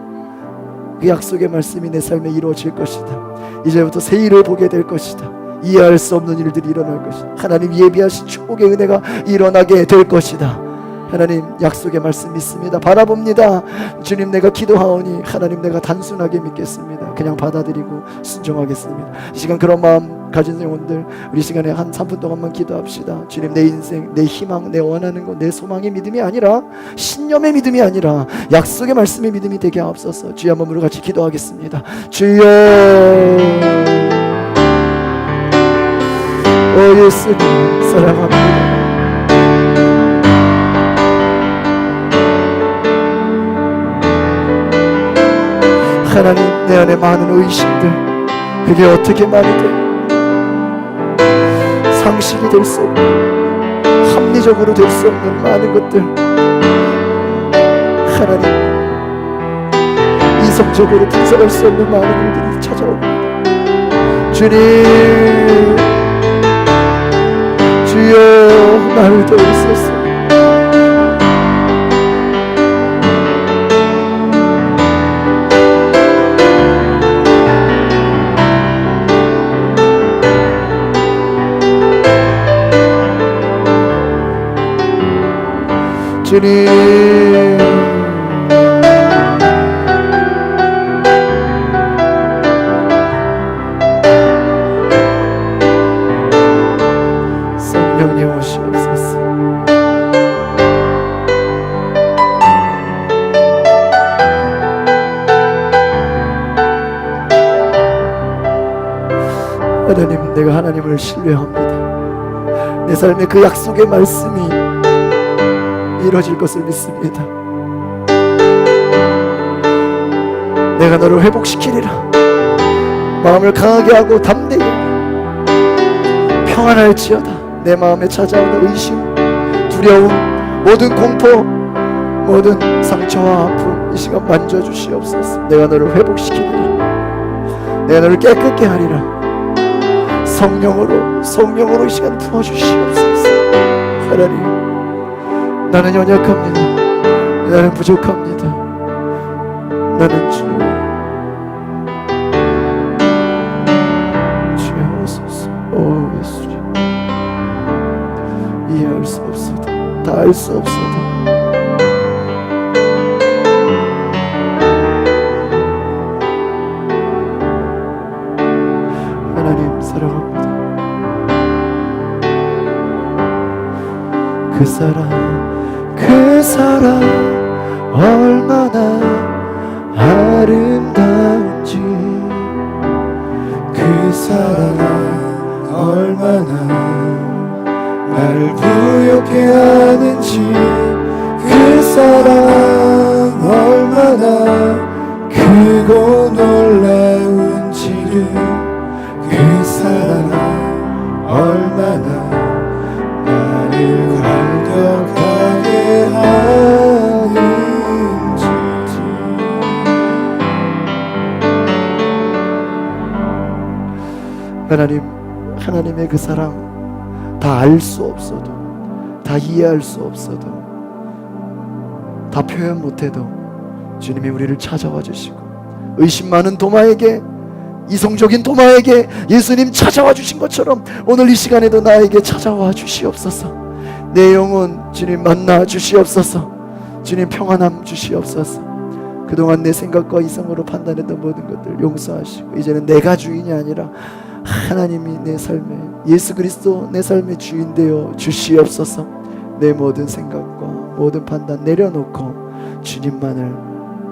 D: 그 약속의 말씀이 내 삶에 이루어질 것이다. 이제부터 새 일을 보게 될 것이다. 이해할 수 없는 일들이 일어날 것이다. 하나님 예비하신 축복의 은혜가 일어나게 될 것이다. 하나님 약속의 말씀 믿습니다. 바라봅니다. 주님, 내가 기도하오니 하나님 내가 단순하게 믿겠습니다. 그냥 받아들이고 순종하겠습니다. 이 시간 그런 마음 가진 영혼들, 우리 시간에 한 3분 동안만 기도합시다. 주님, 내 인생, 내 희망, 내 원하는 것, 내 소망의 믿음이 아니라, 신념의 믿음이 아니라 약속의 말씀의 믿음이 되게 하옵소서. 주여, 한 번으로 같이 기도하겠습니다. 주여, 오 예수님 사랑합니다. 하나님, 내 안에 많은 의심들, 그게 어떻게 말이 돼? 상식이 될 수 없는, 합리적으로 될 수 없는 많은 것들, 하나님, 이성적으로 분석할 수 없는 많은 일들이 찾아옵니다. 주님, 주여 나를 도우소서. 주님, 성령님 오시옵소서. 하나님, 내가 하나님을 신뢰합니다. 내 삶에 그 약속의 말씀이 이루어질 것을 믿습니다. 내가 너를 회복시키리라. 마음을 강하게 하고 담대히 평안할지어다. 내 마음에 찾아오는 의심, 두려움, 모든 공포, 모든 상처와 아픔 이 시간 만져주시옵소서. 내가 너를 회복시키리라. 내가 너를 깨끗게 하리라. 성령으로 이 시간 부어주시옵소서. 하나님, 나는 연약합니다. 나는 부족합니다. 나는 주여 오소서. 오 예수님, 이해할 수 없어도, 다 알 수 없어도 하나님 사랑합니다. 그 사랑 얼마나 아름다운지,
C: 그 사랑 얼마나 나를 부욕해 하는지, 그 사랑 얼마나 크고 놀라운지를, 그 사랑 얼마나 나를 감격하게 하는지.
D: 하나님의 그 사랑 다 알 수 없어도, 다 이해할 수 없어도, 다 표현 못해도 주님이 우리를 찾아와 주시고, 의심 많은 도마에게, 이성적인 도마에게 예수님 찾아와 주신 것처럼 오늘 이 시간에도 나에게 찾아와 주시옵소서. 내 영혼 주님 만나 주시옵소서. 주님 평안함 주시옵소서. 그동안 내 생각과 이성으로 판단했던 모든 것들 용서하시고, 이제는 내가 주인이 아니라 하나님이 내 삶에, 예수 그리스도 내 삶의 주인 되어 주시옵소서. 내 모든 생각과 모든 판단 내려놓고 주님만을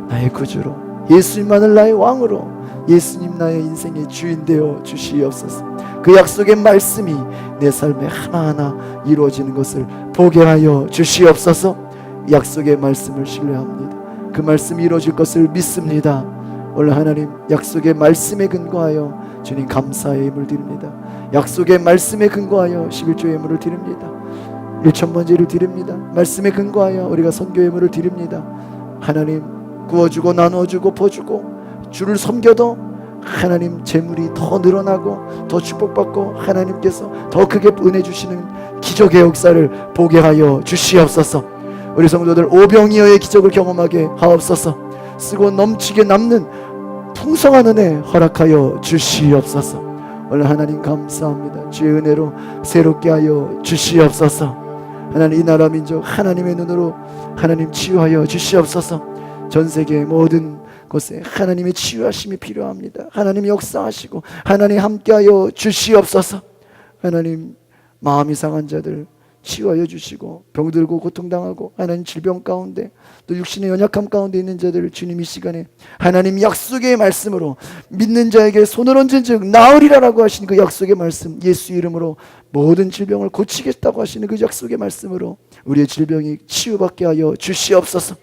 D: 나의 구주로, 예수님만을 나의 왕으로, 예수님 나의 인생의 주인 되어 주시옵소서. 그 약속의 말씀이 내 삶에 하나하나 이루어지는 것을 보게 하여 주시옵소서. 약속의 말씀을 신뢰합니다. 그 말씀이 이루어질 것을 믿습니다. 오늘 하나님 약속의 말씀에 근거하여 주님 감사의 예물을 드립니다. 약속의 말씀에 근거하여 11조 예물을 드립니다. 1,000번제를 드립니다. 말씀에 근거하여 우리가 선교 예물을 드립니다. 하나님 구워주고 나누어주고 퍼주고 주를 섬겨도 하나님 재물이 더 늘어나고 더 축복받고 하나님께서 더 크게 은혜 주시는 기적의 역사를 보게 하여 주시옵소서. 우리 성도들 오병이어의 기적을 경험하게 하옵소서. 쓰고 넘치게 남는 풍성한 은혜 허락하여 주시옵소서. 오늘 하나님 감사합니다. 주의 은혜로 새롭게 하여 주시옵소서. 하나님 이 나라 민족 하나님의 눈으로 하나님 치유하여 주시옵소서. 전 세계 모든 곳에 하나님의 치유하심이 필요합니다. 하나님 역사하시고 하나님 함께하여 주시옵소서. 하나님 마음이 상한 자들 치유하여 주시고, 병들고 고통당하고 하나님 질병 가운데 또 육신의 연약함 가운데 있는 자들을 주님 이 시간에 하나님 약속의 말씀으로 믿는 자에게 손을 얹은 즉 나으리라라고 하신 그 약속의 말씀, 예수 이름으로 모든 질병을 고치겠다고 하시는 그 약속의 말씀으로 우리의 질병이 치유받게 하여 주시옵소서.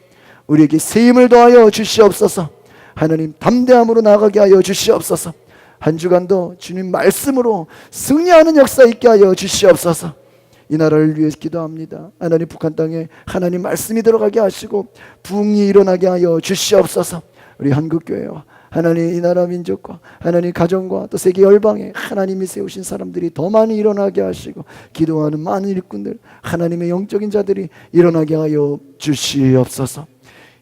D: 우리에게 새 힘을 더하여 주시옵소서. 하나님 담대함으로 나아가게 하여 주시옵소서. 한 주간도 주님 말씀으로 승리하는 역사 있게 하여 주시옵소서. 이 나라를 위해 기도합니다. 하나님 북한 땅에 하나님 말씀이 들어가게 하시고 부흥이 일어나게 하여 주시옵소서. 우리 한국교회와 하나님 이 나라 민족과 하나님 가정과 또 세계 열방에 하나님이 세우신 사람들이 더 많이 일어나게 하시고, 기도하는 많은 일꾼들 하나님의 영적인 자들이 일어나게 하여 주시옵소서.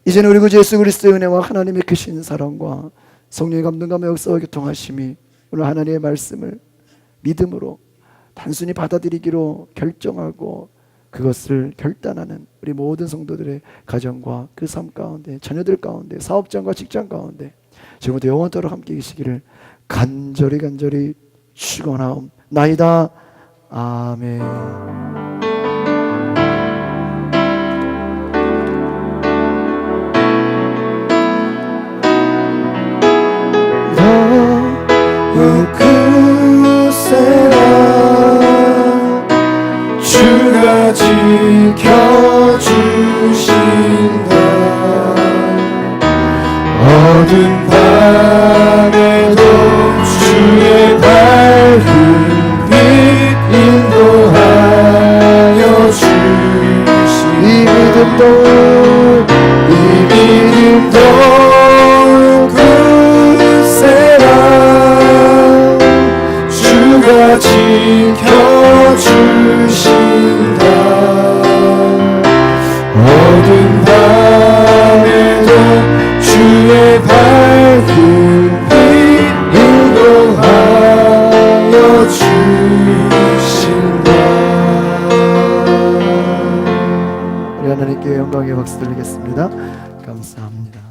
D: 이제는 우리 구주 예수 그리스도의 은혜와 하나님의 크신 사랑과 성령의 감동감화 역사와 교통하심이 오늘 하나님의 말씀을 믿음으로 단순히 받아들이기로 결정하고 그것을 결단하는 우리 모든 성도들의 가정과 그 삶 가운데, 자녀들 가운데, 사업장과 직장 가운데 지금부터 영원토록 함께 계시기를 간절히 축원하옵나이다. 아멘.
C: 주가 지켜주신다. 어두운 밤에도 주의 밝은 빛 인도하여 주시니 주가 지켜주신다. 어두운 밤에도 주의 밝은 빛 인도하여 주신다.
D: 우리 하나님께 영광의 박수 드리겠습니다. 감사합니다.